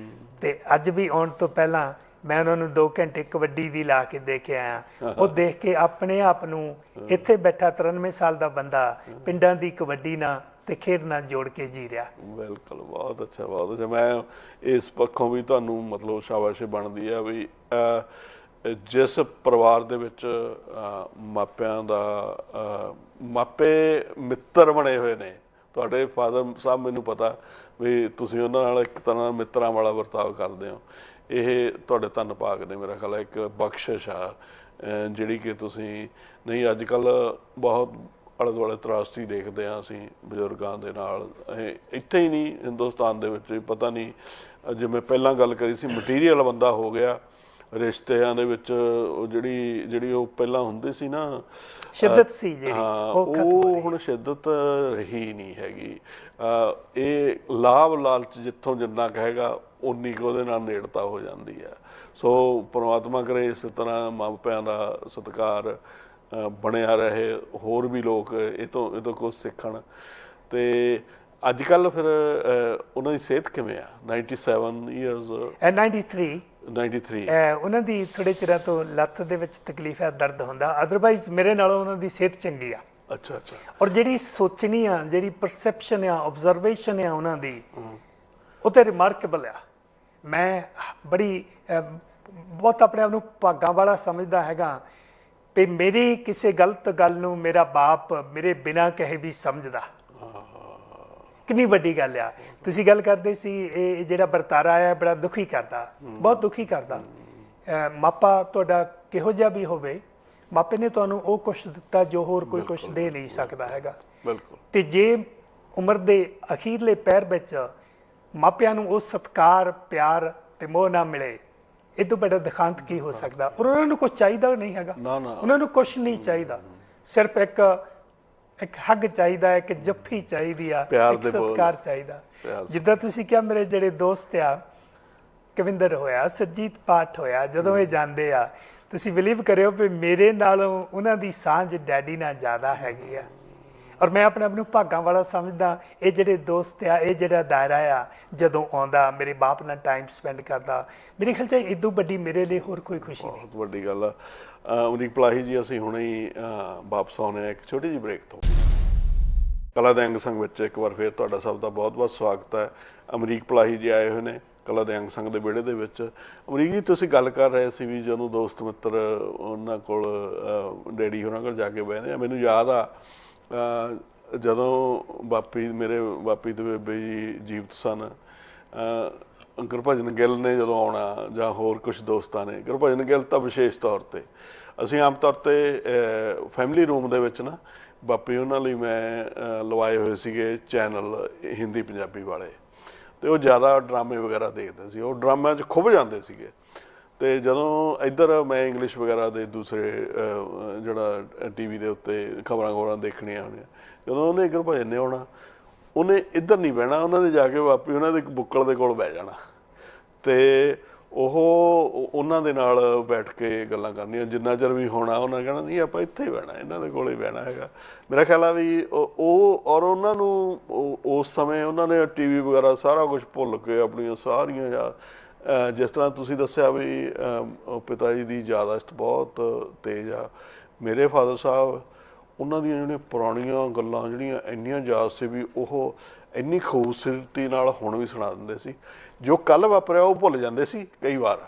ਤੇ ਅੱਜ ਵੀ ਆਉਣ ਤੋਂ ਪਹਿਲਾਂ ਮੈਂ ਉਹਨਾਂ ਨੂੰ 2 ਘੰਟੇ ਕਬੱਡੀ ਦੀ ਲਾ ਕੇ ਦੇ ਕੇ ਆਇਆ। ਉਹ ਦੇਖ ਕੇ ਆਪਣੇ ਆਪ ਨੂੰ ਇੱਥੇ ਬੈਠਾ 93 ਸਾਲ ਦਾ ਬੰਦਾ ਪਿੰਡਾਂ ਦੀ ਕਬੱਡੀ ਨਾਲ ਤੇ ਖੇਡ ਨਾਲ ਜੋੜ ਕੇ ਜੀ ਰਿਹਾ। ਬਿਲਕੁਲ, ਬਹੁਤ ਅੱਛਾ, ਬਹੁਤ ਅੱਛਾ। ਮੈਂ ਇਸ ਪੱਖੋਂ ਵੀ ਤੁਹਾਨੂੰ ਮਤਲਬ ਸ਼ਾਬਾਸ਼ ਬਣਦੀ ਆ ਵੀ ਜਿਸ ਪਰਿਵਾਰ ਦੇ ਵਿੱਚ ਮਾਪਿਆਂ ਦਾ ਮਾਪੇ ਮਿੱਤਰ ਬਣੇ ਹੋਏ ਨੇ। ਤੁਹਾਡੇ ਫਾਦਰ ਸਾਹਿਬ, ਮੈਨੂੰ ਪਤਾ ਵੀ ਤੁਸੀਂ ਉਹਨਾਂ ਨਾਲ ਇੱਕ ਤਰ੍ਹਾਂ ਮਿੱਤਰਾਂ ਵਾਲਾ ਵਰਤਾਓ ਕਰਦੇ ਹੋ। ਇਹ ਤੁਹਾਡੇ ਧੰਨ ਭਾਗ ਨੇ, ਮੇਰਾ ਖਿਆਲ ਹੈ ਇੱਕ ਬਖਸ਼ਿਸ਼ ਆ ਜਿਹੜੀ ਕਿ ਤੁਸੀਂ ਨਹੀਂ। ਅੱਜ ਕੱਲ੍ਹ ਬਹੁਤ ਆਲੇ ਦੁਆਲੇ ਤਰਾਸਦੀ ਦੇਖਦੇ ਹਾਂ ਅਸੀਂ ਬਜ਼ੁਰਗਾਂ ਦੇ ਨਾਲ। ਇੱਥੇ ਹੀ ਨਹੀਂ, ਹਿੰਦੁਸਤਾਨ ਦੇ ਵਿੱਚ ਪਤਾ ਨਹੀਂ, ਜਿਵੇਂ ਪਹਿਲਾਂ ਗੱਲ ਕਰੀ ਸੀ ਮਟੀਰੀਅਲ ਬੰਦਾ ਹੋ ਗਿਆ ਰਿਸ਼ਤਿਆਂ ਦੇ ਵਿੱਚ। ਉਹ ਜਿਹੜੀ ਉਹ ਪਹਿਲਾਂ ਹੁੰਦੀ ਸੀ ਨਾ ਸ਼ਿੱਦਤ ਸੀ ਜਿਹੜੀ, ਉਹ ਹੁਣ ਸ਼ਿੱਦਤ ਰਹੀ ਨਹੀਂ ਹੈਗੀ। ਇਹ ਲਾਭ ਲਾਲਚ ਜਿੱਥੋਂ ਜਿੰਨਾ ਕਹੇਗਾ ਉਨੀ ਕੁ ਉਹਦੇ ਨਾਲ ਨੇੜਤਾ ਹੋ ਜਾਂਦੀ ਹੈ। ਸੋ ਪਰਮਾਤਮਾ ਕਰੇ ਇਸੇ ਤਰ੍ਹਾਂ ਮਾਪਿਆਂ ਦਾ ਸਤਿਕਾਰ ਬਣਿਆ ਰਹੇ, ਹੋਰ ਵੀ ਲੋਕ ਇਹ ਤੋਂ ਕੁਛ ਸਿੱਖਣ। ਤੇ ਅੱਜ ਕੱਲ੍ਹ ਫਿਰ ਉਹਨਾਂ ਦੀ ਸਿਹਤ ਕਿਵੇਂ ਆ? 97 ਇਅਰਸ 93 ਉਹਨਾਂ ਦੀ ਥੋੜੇ ਚਿਰਾਂ ਤੋਂ ਲੱਤ ਦੇ ਵਿੱਚ ਤਕਲੀਫ ਹੈ, ਦਰਦ ਹੁੰਦਾ। ਅਦਰਵਾਈਜ਼ ਮੇਰੇ ਨਾਲੋਂ ਉਹਨਾਂ ਦੀ ਸਿਹਤ ਚੰਗੀ ਆ। ਅੱਛਾ ਅੱਛਾ। ਔਰ ਜਿਹੜੀ ਸੋਚਣੀ ਆ, ਜਿਹੜੀ ਪਰਸੈਪਸ਼ਨ ਆ, ਆਬਜ਼ਰਵੇਸ਼ਨ ਆ ਉਹਨਾਂ ਦੀ, ਉਹ ਤੇ ਰਿਮਾਰਕੇਬਲ ਆ। ਮੈਂ ਬਹੁਤ ਆਪਣੇ ਆਪ ਨੂੰ ਭਾਗਾਂ ਵਾਲਾ ਸਮਝਦਾ ਹੈਗਾ ਵੀ ਮੇਰੀ ਕਿਸੇ ਗਲਤ ਗੱਲ ਨੂੰ ਮੇਰਾ ਬਾਪ ਮੇਰੇ ਬਿਨਾਂ ਕਹੇ ਵੀ ਸਮਝਦਾ। ਕਿੰਨੀ ਵੱਡੀ ਗੱਲ ਆ। ਤੁਸੀਂ ਗੱਲ ਕਰਦੇ ਸੀ ਇਹ ਜਿਹੜਾ ਵਰਤਾਰਾ ਆ ਬੜਾ ਦੁਖੀ ਕਰਦਾ, ਬਹੁਤ ਦੁਖੀ ਕਰਦਾ। ਮਾਪਾ ਤੁਹਾਡਾ ਕਿਹੋ ਜਿਹਾ ਵੀ ਹੋਵੇ, ਮਾਪੇ ਨੇ ਤੁਹਾਨੂੰ ਉਹ ਕੁਛ ਦਿੱਤਾ ਜੋ ਹੋਰ ਕੋਈ ਕੁਛ ਦੇ ਨਹੀਂ ਸਕਦਾ ਹੈਗਾ। ਬਿਲਕੁਲ। ਤੇ ਜੇ ਉਮਰ ਦੇ ਅਖੀਰਲੇ ਪੈਰ ਵਿੱਚ ਮਾਪਿਆਂ ਨੂੰ ਉਹ ਸਤਿਕਾਰ, ਪਿਆਰ ਤੇ ਮੋਹ ਨਾ ਮਿਲੇ, ਇਹ ਤੋਂ ਬੜਾ ਦਿਖਾਂਤ ਕੀ ਹੋ ਸਕਦਾ। ਔਰ ਉਹਨਾਂ ਨੂੰ ਕੁਛ ਚਾਹੀਦਾ ਨਹੀਂ ਹੈਗਾ, ਉਹਨਾਂ ਨੂੰ ਕੁਛ ਨਹੀਂ ਚਾਹੀਦਾ। ਸਿਰਫ ਇੱਕ ਹੱਗ ਚਾਹੀਦਾ, ਇੱਕ ਜੱਫੀ ਚਾਹੀਦੀ ਆ, ਇੱਕ ਸਤਿਕਾਰ ਚਾਹੀਦਾ। ਜਿੱਦਾਂ ਤੁਸੀਂ ਕਿਹਾ, ਮੇਰੇ ਜਿਹੜੇ ਦੋਸਤ ਆ, ਕਵਿੰਦਰ ਹੋਇਆ, ਸਰਜੀਤ ਪਾਠ ਹੋਇਆ, ਜਦੋਂ ਇਹ ਜਾਂਦੇ ਆ, ਤੁਸੀਂ ਬਿਲੀਵ ਕਰਿਓ ਵੀ ਮੇਰੇ ਨਾਲੋਂ ਉਹਨਾਂ ਦੀ ਸਾਂਝ ਡੈਡੀ ਨਾਲ ਜ਼ਿਆਦਾ ਹੈਗੀ ਆ। ਔਰ ਮੈਂ ਆਪਣੇ ਆਪ ਨੂੰ ਭਾਗਾਂ ਵਾਲਾ ਸਮਝਦਾ। ਇਹ ਜਿਹੜੇ ਦੋਸਤ ਆ, ਇਹ ਜਿਹੜਾ ਦਾਇਰਾ ਆ, ਜਦੋਂ ਆਉਂਦਾ ਮੇਰੇ ਬਾਪ ਨਾਲ ਟਾਈਮ ਸਪੈਂਡ ਕਰਦਾ, ਮੇਰੇ ਖਿਆਲ 'ਚ ਇਦੋਂ ਵੱਡੀ ਮੇਰੇ ਲਈ ਹੋਰ ਕੋਈ ਖੁਸ਼ੀ ਨਹੀਂ। ਬਹੁਤ ਵੱਡੀ ਗੱਲ ਆ। ਅਮਰੀਕ ਪਲਾਹੀ ਜੀ, ਅਸੀਂ ਹੁਣੇ ਹੀ ਵਾਪਸ ਆਉਣੇ ਆ ਇੱਕ ਛੋਟੀ ਜਿਹੀ ਬ੍ਰੇਕ ਤੋਂ। ਕਲਾ ਦੇ ਅੰਗ ਸੰਗ ਵਿੱਚ ਇੱਕ ਵਾਰ ਫਿਰ ਤੁਹਾਡਾ ਸਭ ਦਾ ਬਹੁਤ ਬਹੁਤ ਸਵਾਗਤ ਹੈ। ਅਮਰੀਕ ਪਲਾਹੀ ਜੀ ਆਏ ਹੋਏ ਨੇ ਕਲਾ ਦੇ ਅੰਗ ਸੰਗ ਦੇ ਵਿਹੜੇ ਦੇ ਵਿੱਚ। ਅਮਰੀਕ ਜੀ, ਤੁਸੀਂ ਗੱਲ ਕਰ ਰਹੇ ਸੀ ਵੀ ਜਦੋਂ ਦੋਸਤ ਮਿੱਤਰ ਉਹਨਾਂ ਕੋਲ, ਡੈਡੀ ਉਹਨਾਂ ਕੋਲ ਜਾ ਕੇ ਬਹਿੰਦੇ ਆ, ਮੈਨੂੰ ਯਾਦ ਆ ਜਦੋਂ ਮੇਰੇ ਬਾਪੀ ਤੇ ਬੇਬੇ ਜੀ ਜੀਵਤ ਸਨ, ਗੁਰਭਜਨ ਗਿੱਲ ਨੇ ਜਦੋਂ ਆਉਣਾ ਜਾਂ ਹੋਰ ਕੁਝ ਦੋਸਤਾਂ ਨੇ, ਗੁਰਭਜਨ ਗਿੱਲ ਤਾਂ ਵਿਸ਼ੇਸ਼ ਤੌਰ ਤੇ, ਅਸੀਂ ਆਮ ਤੌਰ ਤੇ ਫੈਮਿਲੀ ਰੂਮ ਦੇ ਵਿੱਚ ਨਾ ਬਾਪੀ ਉਹਨਾਂ ਲਈ ਮੈਂ ਲਵਾਏ ਹੋਏ ਸੀਗੇ ਚੈਨਲ ਹਿੰਦੀ ਪੰਜਾਬੀ ਵਾਲੇ, ਤੇ ਉਹ ਜ਼ਿਆਦਾ ਡਰਾਮੇ ਵਗੈਰਾ ਦੇਖਦੇ ਸੀ। ਉਹ ਡਰਾਮਿਆਂ 'ਚ ਖੁੱਭ ਜਾਂਦੇ ਸੀਗੇ। ਤੇ ਜਦੋਂ ਇੱਧਰ ਮੈਂ ਇੰਗਲਿਸ਼ ਵਗੈਰਾ ਦੇ ਦੂਸਰੇ ਜਿਹੜਾ TV ਦੇ ਉੱਤੇ ਖਬਰਾਂ ਦੇਖਣੀਆਂ ਹੋਣੀਆਂ, ਜਦੋਂ ਉਹਨੇ ਗੁਰਭਜਨ ਨੇ ਆਉਣਾ, ਉਹਨੇ ਇੱਧਰ ਨਹੀਂ ਬਹਿਣਾ, ਉਹਨਾਂ ਨੇ ਜਾ ਕੇ ਵਾਪੀ ਉਹਨਾਂ ਦੇ ਬੁੱਕਲ ਦੇ ਕੋਲ ਬਹਿ ਜਾਣਾ ਤੇ ਉਹਨਾਂ ਦੇ ਨਾਲ ਬੈਠ ਕੇ ਗੱਲਾਂ ਕਰਨੀਆਂ। ਜਿੰਨਾ ਚਿਰ ਵੀ ਹੋਣਾ ਉਹਨਾਂ ਕਹਿਣਾ ਨਹੀਂ ਆਪਾਂ ਇੱਥੇ ਹੀ ਬਹਿਣਾ, ਇਹਨਾਂ ਦੇ ਕੋਲ ਹੀ ਬਹਿਣਾ ਹੈਗਾ। ਮੇਰਾ ਖਿਆਲ ਆ ਵੀ ਔਰ ਉਹਨਾਂ ਨੂੰ ਉਸ ਸਮੇਂ ਉਹਨਾਂ ਨੇ TV ਵਗੈਰਾ ਸਾਰਾ ਕੁਝ ਭੁੱਲ ਕੇ ਆਪਣੀਆਂ ਸਾਰੀਆਂ ਜਿਸ ਤਰ੍ਹਾਂ ਤੁਸੀਂ ਦੱਸਿਆ ਵੀ ਉਹ ਪਿਤਾ ਜੀ ਦੀ ਯਾਦਾਸ਼ਤ ਬਹੁਤ ਤੇਜ਼ ਆ। ਮੇਰੇ ਫਾਦਰ ਸਾਹਿਬ, ਉਹਨਾਂ ਦੀਆਂ ਜਿਹੜੀਆਂ ਪੁਰਾਣੀਆਂ ਗੱਲਾਂ ਜਿਹੜੀਆਂ ਇੰਨੀਆਂ ਯਾਦ ਸੀ ਵੀ ਉਹ ਇੰਨੀ ਖੂਬਸੂਰਤੀ ਨਾਲ ਹੁਣ ਵੀ ਸੁਣਾ ਦਿੰਦੇ ਸੀ। ਜੋ ਕੱਲ੍ਹ ਵਾਪਰਿਆ ਉਹ ਭੁੱਲ ਜਾਂਦੇ ਸੀ ਕਈ ਵਾਰ,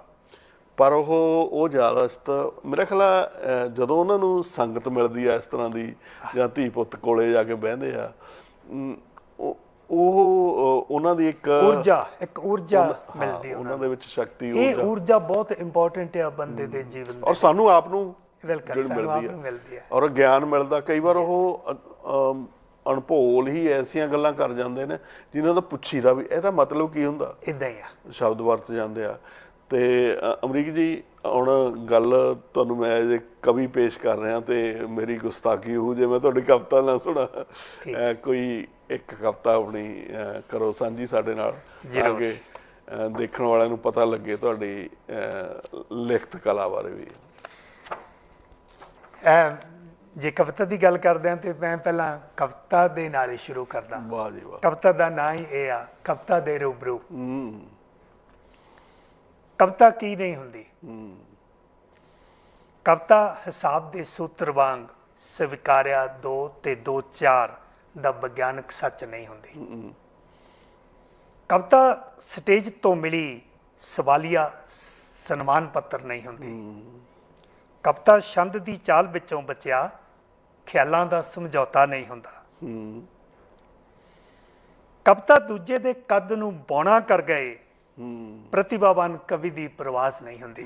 ਪਰ ਉਹ ਯਾਦਾਸ਼ਤ ਮੇਰੇ ਖਿਆਲ ਆ, ਜਦੋਂ ਉਹਨਾਂ ਨੂੰ ਸੰਗਤ ਮਿਲਦੀ ਆ ਇਸ ਤਰ੍ਹਾਂ ਦੀ, ਜਾਂ ਧੀ ਪੁੱਤ ਕੋਲੇ ਜਾ ਕੇ ਬਹਿੰਦੇ ਆ, ਉਹ ਉਹਨਾਂ ਦੀ ਇੱਕ ਊਰਜਾ ਮਿਲਦੀ ਹੈ ਉਹਨਾਂ ਦੇ ਵਿੱਚ ਸ਼ਕਤੀ, ਇਹ ਊਰਜਾ ਬਹੁਤ ਇੰਪੋਰਟੈਂਟ ਹੈ ਬੰਦੇ ਦੇ ਜੀਵਨ ਔਰ ਸਾਨੂੰ ਆਪ ਨੂੰ ਜਿਹੜੀ ਮਿਲਦੀ ਹੈ ਔਰ ਗਿਆਨ ਮਿਲਦਾ। ਕਈ ਵਾਰ ਉਹ ਅਣਭੋਲ ਹੀ ਐਸੀਆਂ ਗੱਲਾਂ ਕਰ ਜਾਂਦੇ ਨੇ ਜਿਨ੍ਹਾਂ ਦਾ ਪੁੱਛੀਦਾ ਵੀ ਇਹਦਾ ਮਤਲਬ ਕੀ ਹੁੰਦਾ, ਇਦਾਂ ਹੀ ਆ ਸ਼ਬਦ ਵਰਤ ਜਾਂਦੇ ਆ। ਤੇ ਅਮਰੀਕ ਜੀ, ਹੁਣ ਗੱਲ ਤੁਹਾਨੂੰ ਮੈਂ ਜੇ ਕਵੀ ਪੇਸ਼ ਕਰ ਰਿਹਾ ਤੇ ਮੇਰੀ ਗੁਸਤਾਖੀ ਹੋਊ ਜੇ ਮੈਂ ਤੁਹਾਡੀ ਕਵਿਤਾ ਨਾ ਸੁਣਾ। ਕੋਈ ਇੱਕ ਕਵਿਤਾ ਆਪਣੀ ਕਰੋ ਸਾਂਝੀ ਸਾਡੇ ਨਾਲ, ਤਾਂ ਕਿ ਦੇਖਣ ਵਾਲਿਆਂ ਨੂੰ ਪਤਾ ਲੱਗੇ ਤੁਹਾਡੀ ਲਿਖਤ ਕਲਾ ਬਾਰੇ ਵੀ। ਜੇ ਕਵਿਤਾ ਦੀ ਗੱਲ ਕਰਦੇ ਹਾਂ ਤੇ ਮੈਂ ਪਹਿਲਾਂ ਕਵਿਤਾ ਦੇ ਨਾਲ ਹੀ ਸ਼ੁਰੂ ਕਰਦਾ। ਵਾਹ ਜੀ ਵਾਹ। ਕਵਿਤਾ ਦਾ ਨਾਂ ਹੀ ਇਹ ਆ, ਕਵਿਤਾ ਦੇ ਰੂਬਰੂ। ਕਵਿਤਾ ਕੀ ਨਹੀਂ ਹੁੰਦੀ। ਕਵਿਤਾ ਹਿਸਾਬ ਦੇ ਸੂਤਰ ਵਾਂਗ ਸਵੀਕਾਰਿਆ 2 ਤੇ 2 4 ਦਾ ਵਿਗਿਆਨਕ ਸੱਚ ਨਹੀਂ ਹੁੰਦੀ। ਕਵਿਤਾ ਸਟੇਜ ਤੋਂ ਮਿਲੀ ਸਵਾਲੀਆ ਸਨਮਾਨ ਪੱਤਰ ਨਹੀਂ ਹੁੰਦੀ। ਕਵਿਤਾ ਛੰਦ ਦੀ ਚਾਲ ਵਿੱਚੋਂ ਬਚਿਆ ਖਿਆਲਾਂ ਦਾ ਸਮਝੌਤਾ ਨਹੀਂ ਹੁੰਦਾ। ਕਵਿਤਾ ਦੂਜੇ ਦੇ ਕੱਦ ਨੂੰ ਬੌਣਾ ਕਰ ਗਏ ਪ੍ਰਤਿਭਾਵਾਨ ਕਵੀ ਦੀ ਪ੍ਰਵਾਸ ਨਹੀਂ ਹੁੰਦੀ।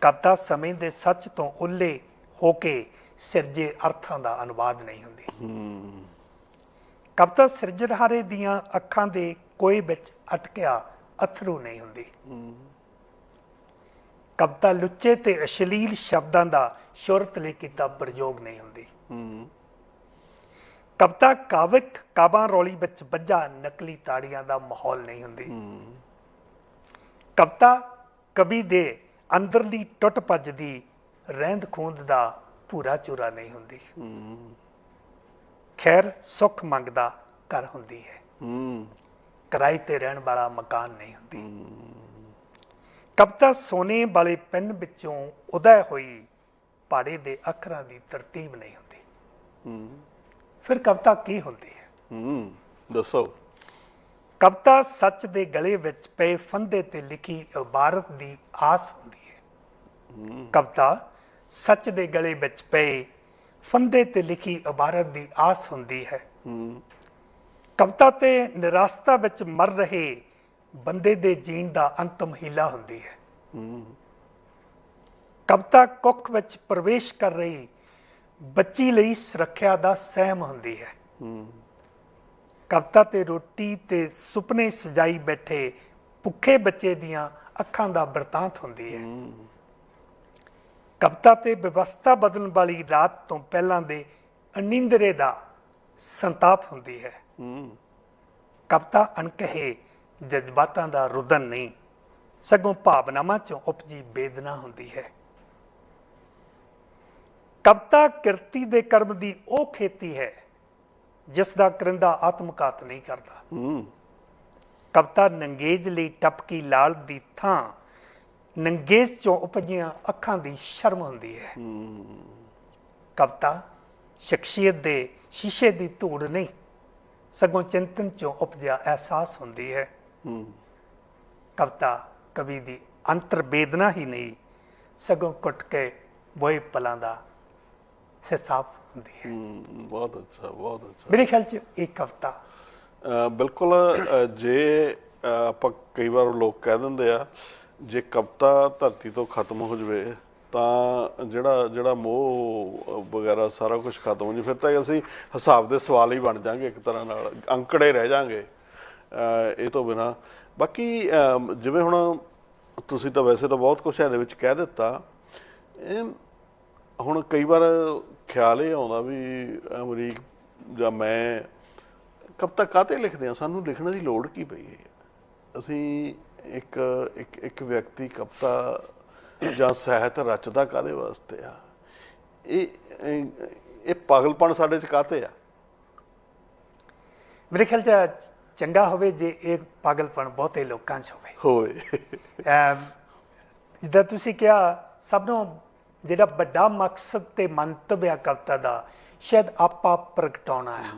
ਕਵਿਤਾ ਸਮੇਂ ਦੇ ਸੱਚ ਤੋਂ ਉੱਲੇ ਹੋ ਕੇ ਸਿਰਜੇ ਅਰਥਾਂ ਦਾ ਅਨੁਵਾਦ ਨਹੀਂ ਹੁੰਦੀ। ਕਵਿਤਾ ਸਿਰਜਣਹਾਰੇ ਦੀਆਂ ਅੱਖਾਂ ਦੇ ਕੋਏ ਵਿੱਚ ਅਟਕਿਆ ਅਥਰੂ ਨਹੀਂ ਹੁੰਦੀ। ਕਵਿਤਾ ਲੁੱਚੇ ਤੇ ਅਸ਼ਲੀਲ ਸ਼ਬਦਾਂ ਦਾ ਸ਼ੁਹਰਤ ਲਈ ਕੀਤਾ ਪ੍ਰਯੋਗ ਨਹੀਂ ਹੁੰਦੀ। ਕਵਿਤਾ ਕਾਵਿਕ ਕਾਬਾਂ ਰੌਲੀ ਵਿੱਚ ਵੱਜਾ ਨਕਲੀ ਤਾੜੀਆਂ ਦਾ ਮਾਹੌਲ ਨਹੀਂ ਹੁੰਦੀ। ਕਵਿਤਾ ਕਵੀ ਦੇ ਅੰਦਰਲੀ ਟੁੱਟ ਭੱਜ ਦੀ ਰਹਿੰਦ ਖੂੰਦ ਦਾ ਪੂਰਾ ਚੂਰਾ ਨਹੀਂ ਹੁੰਦੀ। ਖੈਰ ਸੁੱਖ ਮੰਗਦਾ ਘਰ ਹੁੰਦੀ ਹੈ, ਕਿਰਾਏ ਤੇ ਰਹਿਣ ਵਾਲਾ ਮਕਾਨ ਨਹੀਂ ਹੁੰਦੀ। ਕਵਿਤਾ ਸੋਨੇ ਵਾਲੇ ਪੈਨ ਵਿੱਚੋਂ ਉਦੈ ਹੋਈ ਪਾੜੇ ਦੇ ਅੱਖਰਾਂ ਦੀ ਤਰਤੀਬ ਨਹੀਂ ਹੁੰਦੀ। ਫਿਰ ਕਵਿਤਾ ਕੀ ਹੁੰਦੀ ਹੈ? ਦੱਸੋ। ਕਵਿਤਾ ਸੱਚ ਦੇ ਗਲੇ ਵਿੱਚ ਪਏ ਫੰਦੇ ਤੇ ਲਿਖੀ ਇਬਾਰਤ ਦੀ ਆਸ ਹੁੰਦੀ ਹੈ। ਕਵਿਤਾ ਸੱਚ ਦੇ ਗਲੇ ਵਿੱਚ ਪਏ ਫੰਦੇ ਤੇ ਲਿਖੀ ਇਬਾਰਤ ਦੀ ਆਸ ਹੁੰਦੀ ਹੈ। ਕਵਿਤਾ ਤੇ ਨਿਰਾਸ਼ਤਾ ਵਿੱਚ ਮਰ ਰਹੇ ਬੰਦੇ ਦੇ ਜੀਣ ਦਾ ਅੰਤਮ ਹੀਲਾ ਹੁੰਦੀ ਹੈ। ਕਵਿਤਾ ਕੁੱਖ ਵਿੱਚ ਪ੍ਰਵੇਸ਼ ਕਰ ਰਹੀ ਬੱਚੀ ਲਈ ਸੁਰੱਖਿਆ ਦਾ ਸਹਿਮ ਹੁੰਦੀ ਹੈ। ਕਵਿਤਾ ਤੇ ਰੋਟੀ ਤੇ ਸੁਪਨੇ ਸਜਾਈ ਬੈਠੇ ਭੁੱਖੇ ਬੱਚੇ ਦੀਆਂ ਅੱਖਾਂ ਦਾ ਬਿਰਤਾਂਤ ਹੁੰਦੀ ਹੈ। ਕਵਿਤਾ ਤੇ ਵਿਵਸਥਾ ਬਦਲਣ ਵਾਲੀ ਰਾਤ ਤੋਂ ਪਹਿਲਾਂ ਦੇ ਅਨਿੰਦਰੇ ਦਾ ਸੰਤਾਪ ਹੁੰਦੀ ਹੈ। ਕਵਿਤਾ ਅਣਕਹੇ ਜਜ਼ਬਾਤਾਂ ਦਾ ਰੁਦਨ ਨਹੀਂ, ਸਗੋਂ ਭਾਵਨਾਵਾਂ ਚੋਂ ਉਪਜੀ ਬੇਦਨਾ ਹੁੰਦੀ ਹੈ। ਕਵਿਤਾ ਕਿਰਤੀ ਦੇ ਕਰਮ ਦੀ ਉਹ ਖੇਤੀ ਹੈ ਜਿਸ ਦਾ ਕਰਿੰਦਾ ਆਤਮਘਾਤ ਨਹੀਂ ਕਰਦਾ। ਕਵਿਤਾ ਨੰਗੇਜ ਲਈ ਟਪਕੀ ਲਾਲ ਦੀ ਥਾਂ ਨੰਗੇਜ ਚੋਂ ਉਪਜੀਆਂ ਅੱਖਾਂ ਦੀ ਸ਼ਰਮ ਹੁੰਦੀ ਹੈ। ਕਵਿਤਾ ਸ਼ਖਸੀਅਤ ਦੇ ਸ਼ੀਸ਼ੇ ਦੀ ਧੂੜ ਨਹੀਂ, ਸਗੋਂ ਚਿੰਤਨ ਚੋਂ ਉਪਜਿਆ ਅਹਿਸਾਸ ਹੁੰਦੀ ਹੈ। ਕਵਿਤਾ ਕਵੀ ਦੀ ਅੰਤਰਵੇਦਨਾ ਹੀ ਨਹੀਂ, ਸਗੋਂ ਕੁੱਟ ਕੇ ਬੋਏ ਪਲਾਂ ਦਾ ਹਿਸਾਬ ਹੁੰਦੀ ਹੈ। ਬਹੁਤ ਅੱਛਾ, ਬਹੁਤ ਅੱਛਾ। ਮੇਰੇ ਖਿਆਲ 'ਚ ਇਹ ਕਵਿਤਾ ਬਿਲਕੁਲ। ਜੇ ਆਪਾਂ ਕਈ ਵਾਰ ਲੋਕ ਕਹਿ ਦਿੰਦੇ ਆ ਜੇ ਕਵਿਤਾ ਧਰਤੀ ਤੋਂ ਖਤਮ ਹੋ ਜਾਵੇ ਤਾਂ ਜਿਹੜਾ ਮੋਹ ਵਗੈਰਾ ਸਾਰਾ ਕੁਝ ਖਤਮ ਹੋ ਜਾਵੇ, ਫਿਰ ਤਾਂ ਅਸੀਂ ਹਿਸਾਬ ਦੇ ਸਵਾਲ ਹੀ ਬਣ ਜਾਵਾਂਗੇ, ਇੱਕ ਤਰ੍ਹਾਂ ਨਾਲ ਅੰਕੜੇ ਰਹਿ ਜਾਵਾਂਗੇ ਇਹ ਤੋਂ ਬਿਨਾਂ। ਬਾਕੀ ਜਿਵੇਂ ਹੁਣ ਤੁਸੀਂ ਤਾਂ ਵੈਸੇ ਤਾਂ ਬਹੁਤ ਕੁਛ ਇਹਦੇ ਵਿੱਚ ਕਹਿ ਦਿੱਤਾ। ਹੁਣ ਕਈ ਵਾਰ ਖਿਆਲ ਇਹ ਆਉਂਦਾ ਵੀ ਅਮਰੀਕ ਜਾਂ ਮੈਂ ਕਵਿਤਾ ਕਾਹਤੇ ਲਿਖਦੇ ਹਾਂ, ਸਾਨੂੰ ਲਿਖਣ ਦੀ ਲੋੜ ਕੀ ਪਈ ਹੈ? ਅਸੀਂ ਇੱਕ ਵਿਅਕਤੀ ਕਵਿਤਾ ਜਾਂ ਸਾਹਿਤ ਰਚਦਾ ਕਾਹਦੇ ਵਾਸਤੇ ਆ? ਇਹ ਪਾਗਲਪਨ ਸਾਡੇ 'ਚ ਕਾਹਤੇ ਆ? ਮੇਰੇ ਖਿਆਲ 'ਚ ਚੰਗਾ ਹੋਵੇ ਜੇ ਇਹ ਪਾਗਲਪਣ ਬਹੁਤੇ ਲੋਕਾਂ 'ਚ ਹੋਵੇ। ਹੋਏ ਜਿੱਦਾਂ ਤੁਸੀਂ ਕਿਹਾ, ਸਭ ਤੋਂ ਜਿਹੜਾ ਵੱਡਾ ਮਕਸਦ ਤੇ ਮੰਤਵ ਆ ਕਵਿਤਾ ਦਾ, ਸ਼ਾਇਦ ਆਪਾ ਪ੍ਰਗਟਾਉਣਾ ਆ।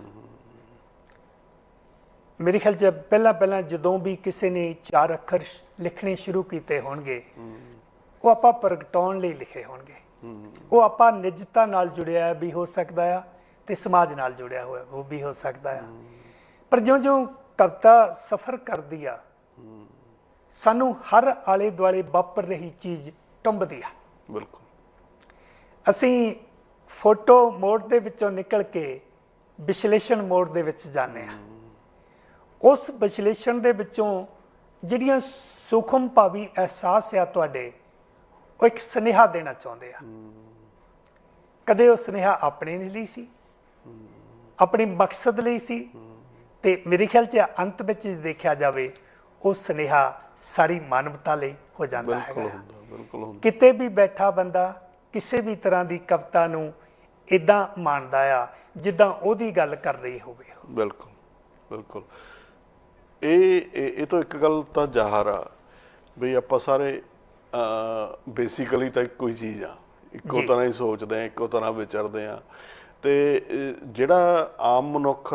ਮੇਰੇ ਖਿਆਲ 'ਚ ਪਹਿਲਾਂ ਜਦੋਂ ਵੀ ਕਿਸੇ ਨੇ 4 ਅੱਖਰ ਲਿਖਣੇ ਸ਼ੁਰੂ ਕੀਤੇ ਹੋਣਗੇ, ਉਹ ਆਪਾਂ ਪ੍ਰਗਟਾਉਣ ਲਈ ਲਿਖੇ ਹੋਣਗੇ। ਉਹ ਆਪਾਂ ਨਿਜਤਾ ਨਾਲ ਜੁੜਿਆ ਵੀ ਹੋ ਸਕਦਾ ਆ, ਤੇ ਸਮਾਜ ਨਾਲ ਜੁੜਿਆ ਹੋਇਆ ਉਹ ਵੀ ਹੋ ਸਕਦਾ ਆ। ਪਰ ਜਿਉਂ-ਜਿਉਂ ਕਵਿਤਾ ਸਫ਼ਰ ਕਰਦੀ ਆ, ਸਾਨੂੰ ਹਰ ਆਲੇ ਦੁਆਲੇ ਵਾਪਰ ਰਹੀ ਚੀਜ਼ ਟੁੰਬਦੀ ਆ। ਬਿਲਕੁਲ। ਅਸੀਂ ਫੋਟੋ ਮੋਡ ਦੇ ਵਿੱਚੋਂ ਨਿਕਲ ਕੇ ਵਿਸ਼ਲੇਸ਼ਣ ਮੋਡ ਦੇ ਵਿੱਚ ਜਾਂਦੇ ਆ। ਉਸ ਵਿਸ਼ਲੇਸ਼ਣ ਦੇ ਵਿੱਚੋਂ ਜਿਹੜੀਆਂ ਸੂਖਮ ਭਾਵੀ ਅਹਿਸਾਸ ਆ ਤੁਹਾਡੇ, ਉਹ ਇੱਕ ਸੁਨੇਹਾ ਦੇਣਾ ਚਾਹੁੰਦੇ ਆ। ਕਦੇ ਉਹ ਸੁਨੇਹਾ ਆਪਣੇ ਲਈ ਸੀ, ਆਪਣੇ ਮਕਸਦ ਲਈ ਸੀ, ਤੇ ਮੇਰੇ ਖਿਆਲ 'ਚ ਅੰਤ ਵਿੱਚ ਦੇਖਿਆ ਜਾਵੇ ਉਹ ਸੁਨੇਹਾ ਸਾਰੀ ਮਾਨਵਤਾ ਲਈ ਹੋ ਜਾਂਦਾ ਹੈਗਾ। ਬਿਲਕੁਲ। ਕਿਤੇ ਵੀ ਬੈਠਾ ਬੰਦਾ ਕਿਸੇ ਵੀ ਤਰ੍ਹਾਂ ਦੀ ਕਵਿਤਾ ਨੂੰ ਇਦਾਂ ਮੰਨਦਾ ਆ ਜਿੱਦਾਂ ਉਹਦੀ ਗੱਲ ਕਰ ਰਹੀ ਹੋਵੇ। ਬਿਲਕੁਲ। ਇਹ ਤੋਂ ਇੱਕ ਗੱਲ ਤਾਂ ਜ਼ਾਹਰ ਆ ਵੀ ਆਪਾਂ ਸਾਰੇ ਬੇਸਿਕਲੀ ਤਾਂ ਇੱਕੋ ਹੀ ਚੀਜ਼ ਆ, ਇੱਕੋ ਤਰ੍ਹਾਂ ਹੀ ਸੋਚਦੇ ਆ, ਇੱਕੋ ਤਰ੍ਹਾਂ ਵਿਚਰਦੇ ਆ। ਤੇ ਜਿਹੜਾ ਆਮ ਮਨੁੱਖ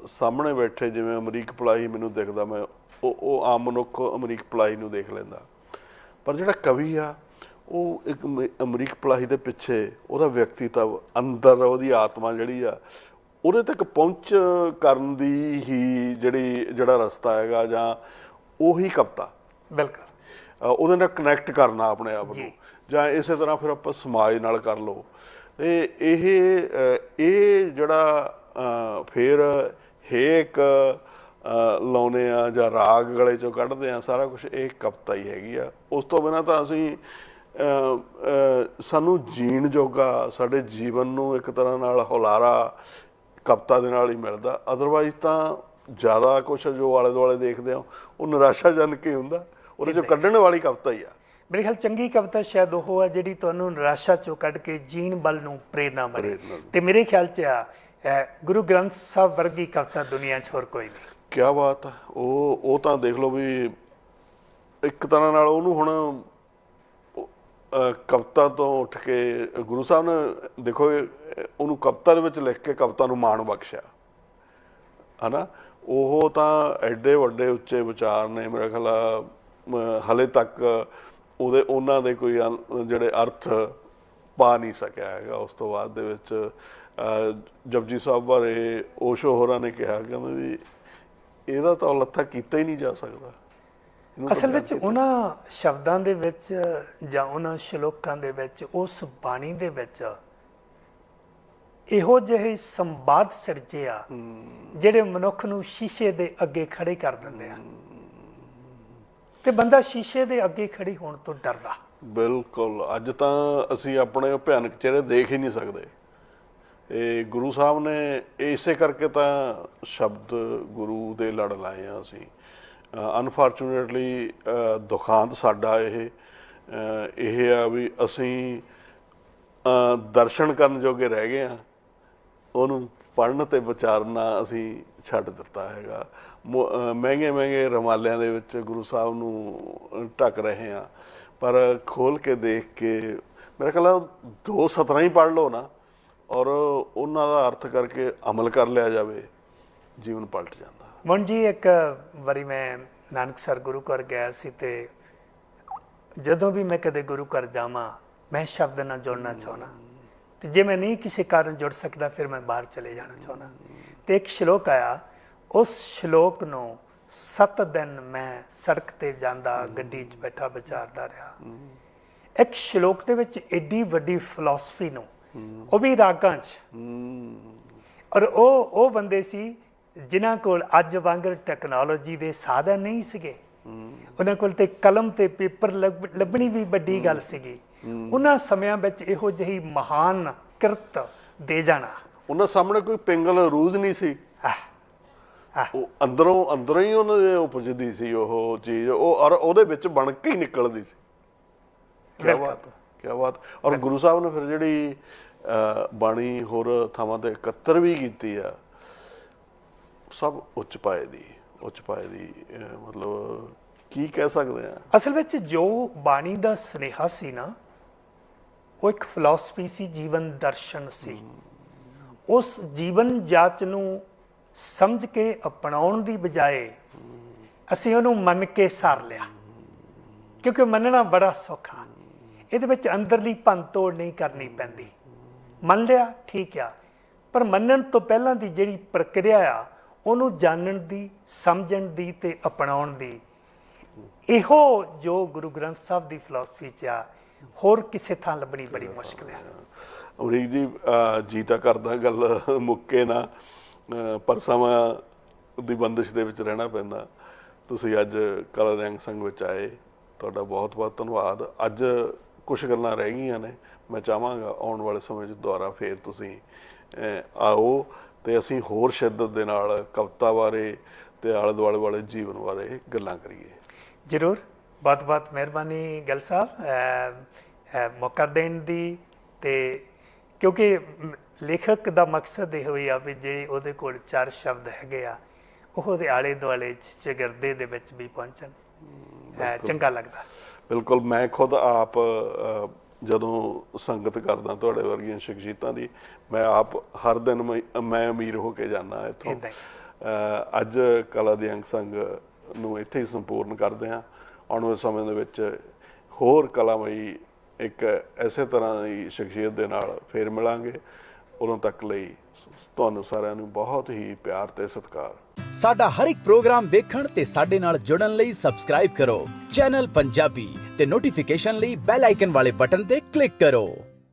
ਸਾਹਮਣੇ ਬੈਠੇ, ਜਿਵੇਂ ਅਮਰੀਕ ਪਲਾਹੀ ਮੈਨੂੰ ਦਿਖਦਾ, ਮੈਂ ਉਹ ਆਮ ਮਨੁੱਖ ਅਮਰੀਕ ਪਲਾਹੀ ਨੂੰ ਦੇਖ ਲੈਂਦਾ। ਪਰ ਜਿਹੜਾ ਕਵੀ ਆ, ਉਹ ਇੱਕ ਅਮਰੀਕ ਪਲਾਹੀ ਦੇ ਪਿੱਛੇ ਉਹਦਾ ਵਿਅਕਤੀਤਵ, ਅੰਦਰ ਉਹਦੀ ਆਤਮਾ ਜਿਹੜੀ ਆ, ਉਹਦੇ ਤੱਕ ਪਹੁੰਚ ਕਰਨ ਦੀ ਹੀ ਜਿਹੜਾ ਰਸਤਾ ਹੈਗਾ, ਜਾਂ ਉਹੀ ਕਵਿਤਾ। ਬਿਲਕੁਲ। ਉਹਦੇ ਨਾਲ ਕਨੈਕਟ ਕਰਨਾ ਆਪਣੇ ਆਪ ਨੂੰ, ਜਾਂ ਇਸੇ ਤਰ੍ਹਾਂ ਫਿਰ ਆਪਾਂ ਸਮਾਜ ਨਾਲ ਕਰ ਲਓ। ਤੇ ਇਹ ਜਿਹੜਾ ਫਿਰ ਹੇਕ ਲਾਉਨੇ ਆ ਜਾਂ ਰਾਗ ਗਲੇ ਚੋਂ ਕੱਢਦੇ ਆ, ਸਾਰਾ ਕੁਝ ਇਹ ਕਵਿਤਾ ਹੀ ਹੈਗੀ ਆ। ਉਸ ਤੋਂ ਬਿਨਾਂ ਤਾਂ ਅਸੀਂ ਸਾਨੂੰ ਜੀਣ ਜੋਗਾ, ਸਾਡੇ ਜੀਵਨ ਨੂੰ ਇੱਕ ਤਰ੍ਹਾਂ ਨਾਲ ਹੁਲਾਰਾ ਕਵਿਤਾ ਦੇ ਨਾਲ ਹੀ ਮਿਲਦਾ। ਅਦਰਵਾਈਜ਼ ਤਾਂ ਜ਼ਿਆਦਾ ਕੁਛ ਜੋ ਆਲੇ ਦੁਆਲੇ ਦੇਖਦੇ ਆ, ਉਹ ਨਿਰਾਸ਼ਾਜਨਕ ਹੀ ਹੁੰਦਾ। ਉਹਦੇ ਚੋਂ ਕੱਢਣ ਵਾਲੀ ਕਵਿਤਾ ਹੀ ਆ। ਮੇਰੇ ਖਿਆਲ ਚੰਗੀ ਕਵਿਤਾ ਸ਼ਾਇਦ ਉਹ ਆ ਜਿਹੜੀ ਤੁਹਾਨੂੰ ਨਿਰਾਸ਼ਾ ਚੋਂ ਕੱਢ ਕੇ ਜੀਣ ਬਲ ਨੂੰ ਪ੍ਰੇਰਨਾ ਮਿਲੇ। ਤੇ ਮੇਰੇ ਖਿਆਲ 'ਚ ਆ ਗੁਰੂ ਗ੍ਰੰਥ ਸਾਹਿਬ ਵਰਗੀ ਕਵਿਤਾ ਦੁਨੀਆ 'ਚ ਹੋਰ ਕੋਈ ਨਹੀਂ। ਕਿਆ ਬਾਤ ਆ। ਉਹ ਤਾਂ ਦੇਖ ਲਓ ਵੀ ਇੱਕ ਤਰ੍ਹਾਂ ਨਾਲ ਉਹਨੂੰ ਹੁਣ ਕਵਿਤਾ ਤੋਂ ਉੱਠ ਕੇ ਗੁਰੂ ਸਾਹਿਬ ਨੇ ਦੇਖੋ ਉਹਨੂੰ ਕਵਿਤਾ ਦੇ ਵਿੱਚ ਲਿਖ ਕੇ ਕਵਿਤਾ ਨੂੰ ਮਾਣ ਬਖਸ਼ਿਆ, ਹੈ ਨਾ। ਉਹ ਤਾਂ ਐਡੇ ਵੱਡੇ ਉੱਚੇ ਵਿਚਾਰ ਨੇ, ਮੇਰਾ ਖਿਆਲ ਹਲੇ ਤੱਕ ਉਹਨਾਂ ਦੇ ਕੋਈ ਜਿਹੜੇ ਅਰਥ ਪਾ ਨਹੀਂ ਸਕਿਆ ਹੈਗਾ। ਉਸ ਤੋਂ ਬਾਅਦ ਦੇ ਵਿੱਚ ਜਪਜੀ ਸਾਹਿਬ ਬਾਰੇ ਓਸ਼ੋ ਹੋਰਾਂ ਨੇ ਕਿਹਾ, ਕਹਿੰਦੇ ਵੀ ਇਹਦਾ ਤਾਂ ਲੱਥਾ ਕੀਤਾ ਹੀ ਨਹੀਂ ਜਾ ਸਕਦਾ। ਅਸਲ ਵਿੱਚ ਉਹਨਾਂ ਸ਼ਬਦਾਂ ਦੇ ਵਿੱਚ ਜਾਂ ਉਹਨਾਂ ਸ਼ਲੋਕਾਂ ਦੇ ਵਿੱਚ, ਉਸ ਬਾਣੀ ਦੇ ਵਿੱਚ ਇਹੋ ਜਿਹੇ ਸੰਵਾਦ ਸਿਰਜੇ ਆ ਜਿਹੜੇ ਮਨੁੱਖ ਨੂੰ ਸ਼ੀਸ਼ੇ ਦੇ ਅੱਗੇ ਖੜੇ ਕਰ ਦਿੰਦੇ ਆ, ਤੇ ਬੰਦਾ ਸ਼ੀਸ਼ੇ ਦੇ ਅੱਗੇ ਖੜੀ ਹੋਣ ਤੋਂ ਡਰਦਾ। ਬਿਲਕੁਲ। ਅੱਜ ਤਾਂ ਅਸੀਂ ਆਪਣੇ ਭਿਆਨਕ ਚਿਹਰੇ ਦੇਖ ਹੀ ਨਹੀਂ ਸਕਦੇ। ਇਹ ਗੁਰੂ ਸਾਹਿਬ ਨੇ ਇਸੇ ਕਰਕੇ ਤਾਂ ਸ਼ਬਦ ਗੁਰੂ ਦੇ ਲੜ ਲਾਏ ਆ ਅਸੀਂ। ਅਨਫੋਰਚੂਨੇਟਲੀ ਦੁਖਾਂਤ ਸਾਡਾ ਇਹ ਆ ਵੀ ਅਸੀਂ ਦਰਸ਼ਨ ਕਰਨ ਜੋਗੇ ਰਹਿ ਗਏ ਆ, ਉਹਨੂੰ ਪੜ੍ਹਨ ਤੇ ਵਿਚਾਰਨਾ ਅਸੀਂ ਛੱਡ ਦਿੱਤਾ ਹੈਗਾ। ਮਹਿੰਗੇ ਰਮਾਲਿਆਂ ਦੇ ਵਿੱਚ ਗੁਰੂ ਸਾਹਿਬ ਨੂੰ ਢੱਕ ਰਹੇ ਆ, ਪਰ ਖੋਲ ਕੇ ਦੇਖ ਕੇ ਮੇਰਾ ਖਿਆਲ 2 ਸਤਰਾਂ ਹੀ ਪੜ੍ਹ ਲਓ ਨਾ, ਔਰ ਉਹਨਾਂ ਦਾ ਅਰਥ ਕਰਕੇ ਅਮਲ ਕਰ ਲਿਆ ਜਾਵੇ, ਜੀਵਨ ਪਲਟ ਜਾਂਦਾ। ਮਨ ਜੀ, ਇੱਕ ਵਾਰੀ ਮੈਂ ਨਾਨਕਸਰ ਗੁਰੂ ਘਰ ਗਿਆ ਸੀ, ਤੇ ਜਦੋਂ ਵੀ ਮੈਂ ਕਦੇ ਗੁਰੂ ਘਰ ਜਾਵਾਂ, ਮੈਂ ਸ਼ਬਦ ਨਾਲ ਜੁੜਨਾ ਚਾਹੁੰਦਾ, ਤੇ ਜੇ ਮੈਂ ਨਹੀਂ ਕਿਸੇ ਕਾਰਨ ਜੁੜ ਸਕਦਾ, ਫਿਰ ਮੈਂ ਬਾਹਰ ਚਲੇ ਜਾਣਾ ਚਾਹੁੰਦਾ। ਤੇ ਇੱਕ ਸ਼ਲੋਕ ਆਇਆ, ਉਸ ਸ਼ਲੋਕ ਨੂੰ 7 ਦਿਨ ਮੈਂ ਸੜਕ ਤੇ ਜਾਂਦਾ, ਗੱਡੀ 'ਚ ਬੈਠਾ ਵਿਚਾਰਦਾ ਰਿਹਾ। ਇੱਕ ਸ਼ਲੋਕ ਦੇ ਵਿੱਚ ਏਡੀ ਵੱਡੀ ਫਿਲਾਸਫੀ ਨੂੰ, ਉਹ ਵੀ ਰਾਗਾਂ 'ਚ, ਔਰ ਉਹ ਬੰਦੇ ਸੀ ਜਿਨ੍ਹਾਂ ਕੋਲ ਅੱਜ ਵਾਂਗਰ ਟੈਕਨੋਲੋਜੀ ਦੇ ਸਾਧਨ ਨਹੀਂ ਸੀਗੇ। ਉਹਨਾਂ ਕੋਲ ਤੇ ਕਲਮ ਤੇ ਪੇਪਰ ਲੱਭਣੀ ਵੀ ਵੱਡੀ ਗੱਲ ਸੀਗੀ। ਉਹਨਾਂ ਸਮਿਆਂ ਵਿੱਚ ਇਹੋ ਜਿਹੀ ਮਹਾਨ ਕਿਰਤ ਦੇ ਜਾਣਾ, ਉਹਨਾਂ ਸਾਹਮਣੇ ਕੋਈ ਪਿੰਗਲ ਰੂਜ ਨਹੀਂ ਸੀ। ਉਹ ਅੰਦਰੋਂ ਹੀ ਉਹਨਾਂ ਦੇ ਉਪਜਦੀ ਸੀ ਉਹ ਚੀਜ਼, ਔਰ ਉਹਦੇ ਵਿੱਚ ਬਣ ਕੇ ਹੀ ਨਿਕਲਦੀ ਸੀ। ਕਿਆ ਬਾਤ। ਔਰ ਗੁਰੂ ਸਾਹਿਬ ਨੇ ਫਿਰ ਜਿਹੜੀ ਬਾਣੀ ਹੋਰ ਥਾਵਾਂ ਤੇ ਇਕੱਤਰ ਵੀ ਕੀਤੀ ਆ, ਸਭ ਉੱਚ ਪਾਏ ਦੀ, ਉੱਚ ਪਾਏ ਦੀ ਮਤਲਬ ਕੀ ਕਹਿ ਸਕਦੇ ਆ? ਅਸਲ ਵਿੱਚ ਜੋ ਬਾਣੀ ਦਾ ਸੁਨੇਹਾ ਸੀ ਨਾ, ਉਹ ਇੱਕ ਫਿਲਾਸਫੀ ਸੀ, ਜੀਵਨ ਦਰਸ਼ਨ ਸੀ। ਉਸ ਜੀਵਨ ਜਾਚ ਨੂੰ ਸਮਝ ਕੇ ਅਪਣਾਉਣ ਦੀ ਬਜਾਏ ਅਸੀਂ ਉਹਨੂੰ ਮੰਨ ਕੇ ਸਾਰ ਲਿਆ, ਕਿਉਂਕਿ ਮੰਨਣਾ ਬੜਾ ਸੌਖਾ, ਇਹਦੇ ਵਿੱਚ ਅੰਦਰਲੀ ਭੰਨ ਤੋੜ ਨਹੀਂ ਕਰਨੀ ਪੈਂਦੀ। ਮੰਨ ਲਿਆ ਠੀਕ ਆ, ਪਰ ਮੰਨਣ ਤੋਂ ਪਹਿਲਾਂ ਦੀ ਜਿਹੜੀ ਪ੍ਰਕਿਰਿਆ ਆ, ਉਹਨੂੰ ਜਾਣਨ ਦੀ, ਸਮਝਣ ਦੀ ਤੇ ਅਪਣਾਉਣ ਦੀ, ਇਹੋ ਜੋ ਗੁਰੂ ਗ੍ਰੰਥ ਸਾਹਿਬ ਦੀ ਫਿਲਾਸਫੀ 'ਚ ਆ, ਹੋਰ ਕਿਸੇ ਥਾਂ ਲੱਭਣੀ ਬੜੀ ਮੁਸ਼ਕਿਲ ਹੈ। ਅਮਰੀਕ ਜੀ, ਜੀ ਤਾਂ ਕਰਦਾ ਗੱਲ ਮੁੱਕੇ ਨਾ, ਪਰ ਸਮਾਂ ਦੀ ਬੰਦਿਸ਼ ਦੇ ਵਿੱਚ ਰਹਿਣਾ ਪੈਂਦਾ। ਤੁਸੀਂ ਅੱਜ ਕਲਾ ਦਿਆਂਗ ਸੰਘ ਵਿੱਚ ਆਏ, ਤੁਹਾਡਾ ਬਹੁਤ ਬਹੁਤ ਧੰਨਵਾਦ। ਅੱਜ ਕੁਝ ਗੱਲਾਂ ਰਹਿ ਗਈਆਂ ਨੇ, ਮੈਂ ਚਾਹਾਂਗਾ ਆਉਣ ਵਾਲੇ ਸਮੇਂ 'ਚ ਦੁਬਾਰਾ ਫੇਰ ਤੁਸੀਂ ਆਓ ਤੇ ਅਸੀਂ ਹੋਰ ਸ਼ਿੱਦਤ ਦੇ ਨਾਲ ਕਵਿਤਾ ਬਾਰੇ ਤੇ ਆਲੇ ਦੁਆਲੇ ਵਾਲੇ ਜੀਵਨ ਬਾਰੇ ਗੱਲਾਂ ਕਰੀਏ। ਜ਼ਰੂਰ, ਬਹੁਤ ਬਹੁਤ ਮਿਹਰਬਾਨੀ ਗਿੱਲ ਸਾਹਿਬ ਮੌਕਾ ਦੇਣ ਦੀ। ਤੇ ਕਿਉਂਕਿ ਲੇਖਕ ਦਾ ਮਕਸਦ ਇਹ ਹੋਈ ਆ ਵੀ ਜੇ ਉਹਦੇ ਕੋਲ 4 ਸ਼ਬਦ ਹੈਗੇ ਆ, ਉਹ ਉਹਦੇ ਆਲੇ ਦੁਆਲੇ ਚਗਰਦੇ ਦੇ ਵਿੱਚ ਵੀ ਪਹੁੰਚਣ, ਚੰਗਾ ਲੱਗਦਾ। ਬਿਲਕੁਲ, ਮੈਂ ਖੁਦ ਆਪ ਜਦੋਂ ਸੰਗਤ ਕਰਦਾ ਤੁਹਾਡੇ ਵਰਗੀਆਂ ਸ਼ਖਸੀਅਤਾਂ ਦੀ, ਮੈਂ ਆਪ ਹਰ ਦਿਨ ਮੈਂ ਅਮੀਰ ਹੋ ਕੇ ਜਾਂਦਾ ਇੱਥੋਂ। ਅੱਜ ਕਲਾ ਦਿਆਂਗ ਸੰਘ ਨੂੰ ਇੱਥੇ ਹੀ ਸੰਪੂਰਨ ਕਰਦੇ ਹਾਂ। ਆਉਣ ਵਾਲੇ ਸਮੇਂ ਦੇ ਵਿੱਚ ਹੋਰ ਕਲਾਮਈ ਇੱਕ ਇਸੇ ਤਰ੍ਹਾਂ ਦੀ ਸ਼ਖਸੀਅਤ ਦੇ ਨਾਲ ਫੇਰ ਮਿਲਾਂਗੇ। ਉਦੋਂ ਤੱਕ ਲਈ ਤੁਹਾਨੂੰ ਸਾਰਿਆਂ ਨੂੰ ਬਹੁਤ ਹੀ ਪਿਆਰ ਤੇ ਸਤਿਕਾਰ। ਸਾਡਾ ਹਰ ਇੱਕ ਪ੍ਰੋਗਰਾਮ ਵੇਖਣ ਤੇ ਸਾਡੇ ਨਾਲ ਜੁੜਨ ਲਈ ਸਬਸਕ੍ਰਾਈਬ ਕਰੋ ਚੈਨਲ ਪੰਜਾਬੀ ਤੇ ਨੋਟੀਫਿਕੇਸ਼ਨ ਲਈ ਬੈਲ ਆਈਕਨ ਵਾਲੇ ਬਟਨ ਤੇ ਕਲਿੱਕ ਕਰੋ।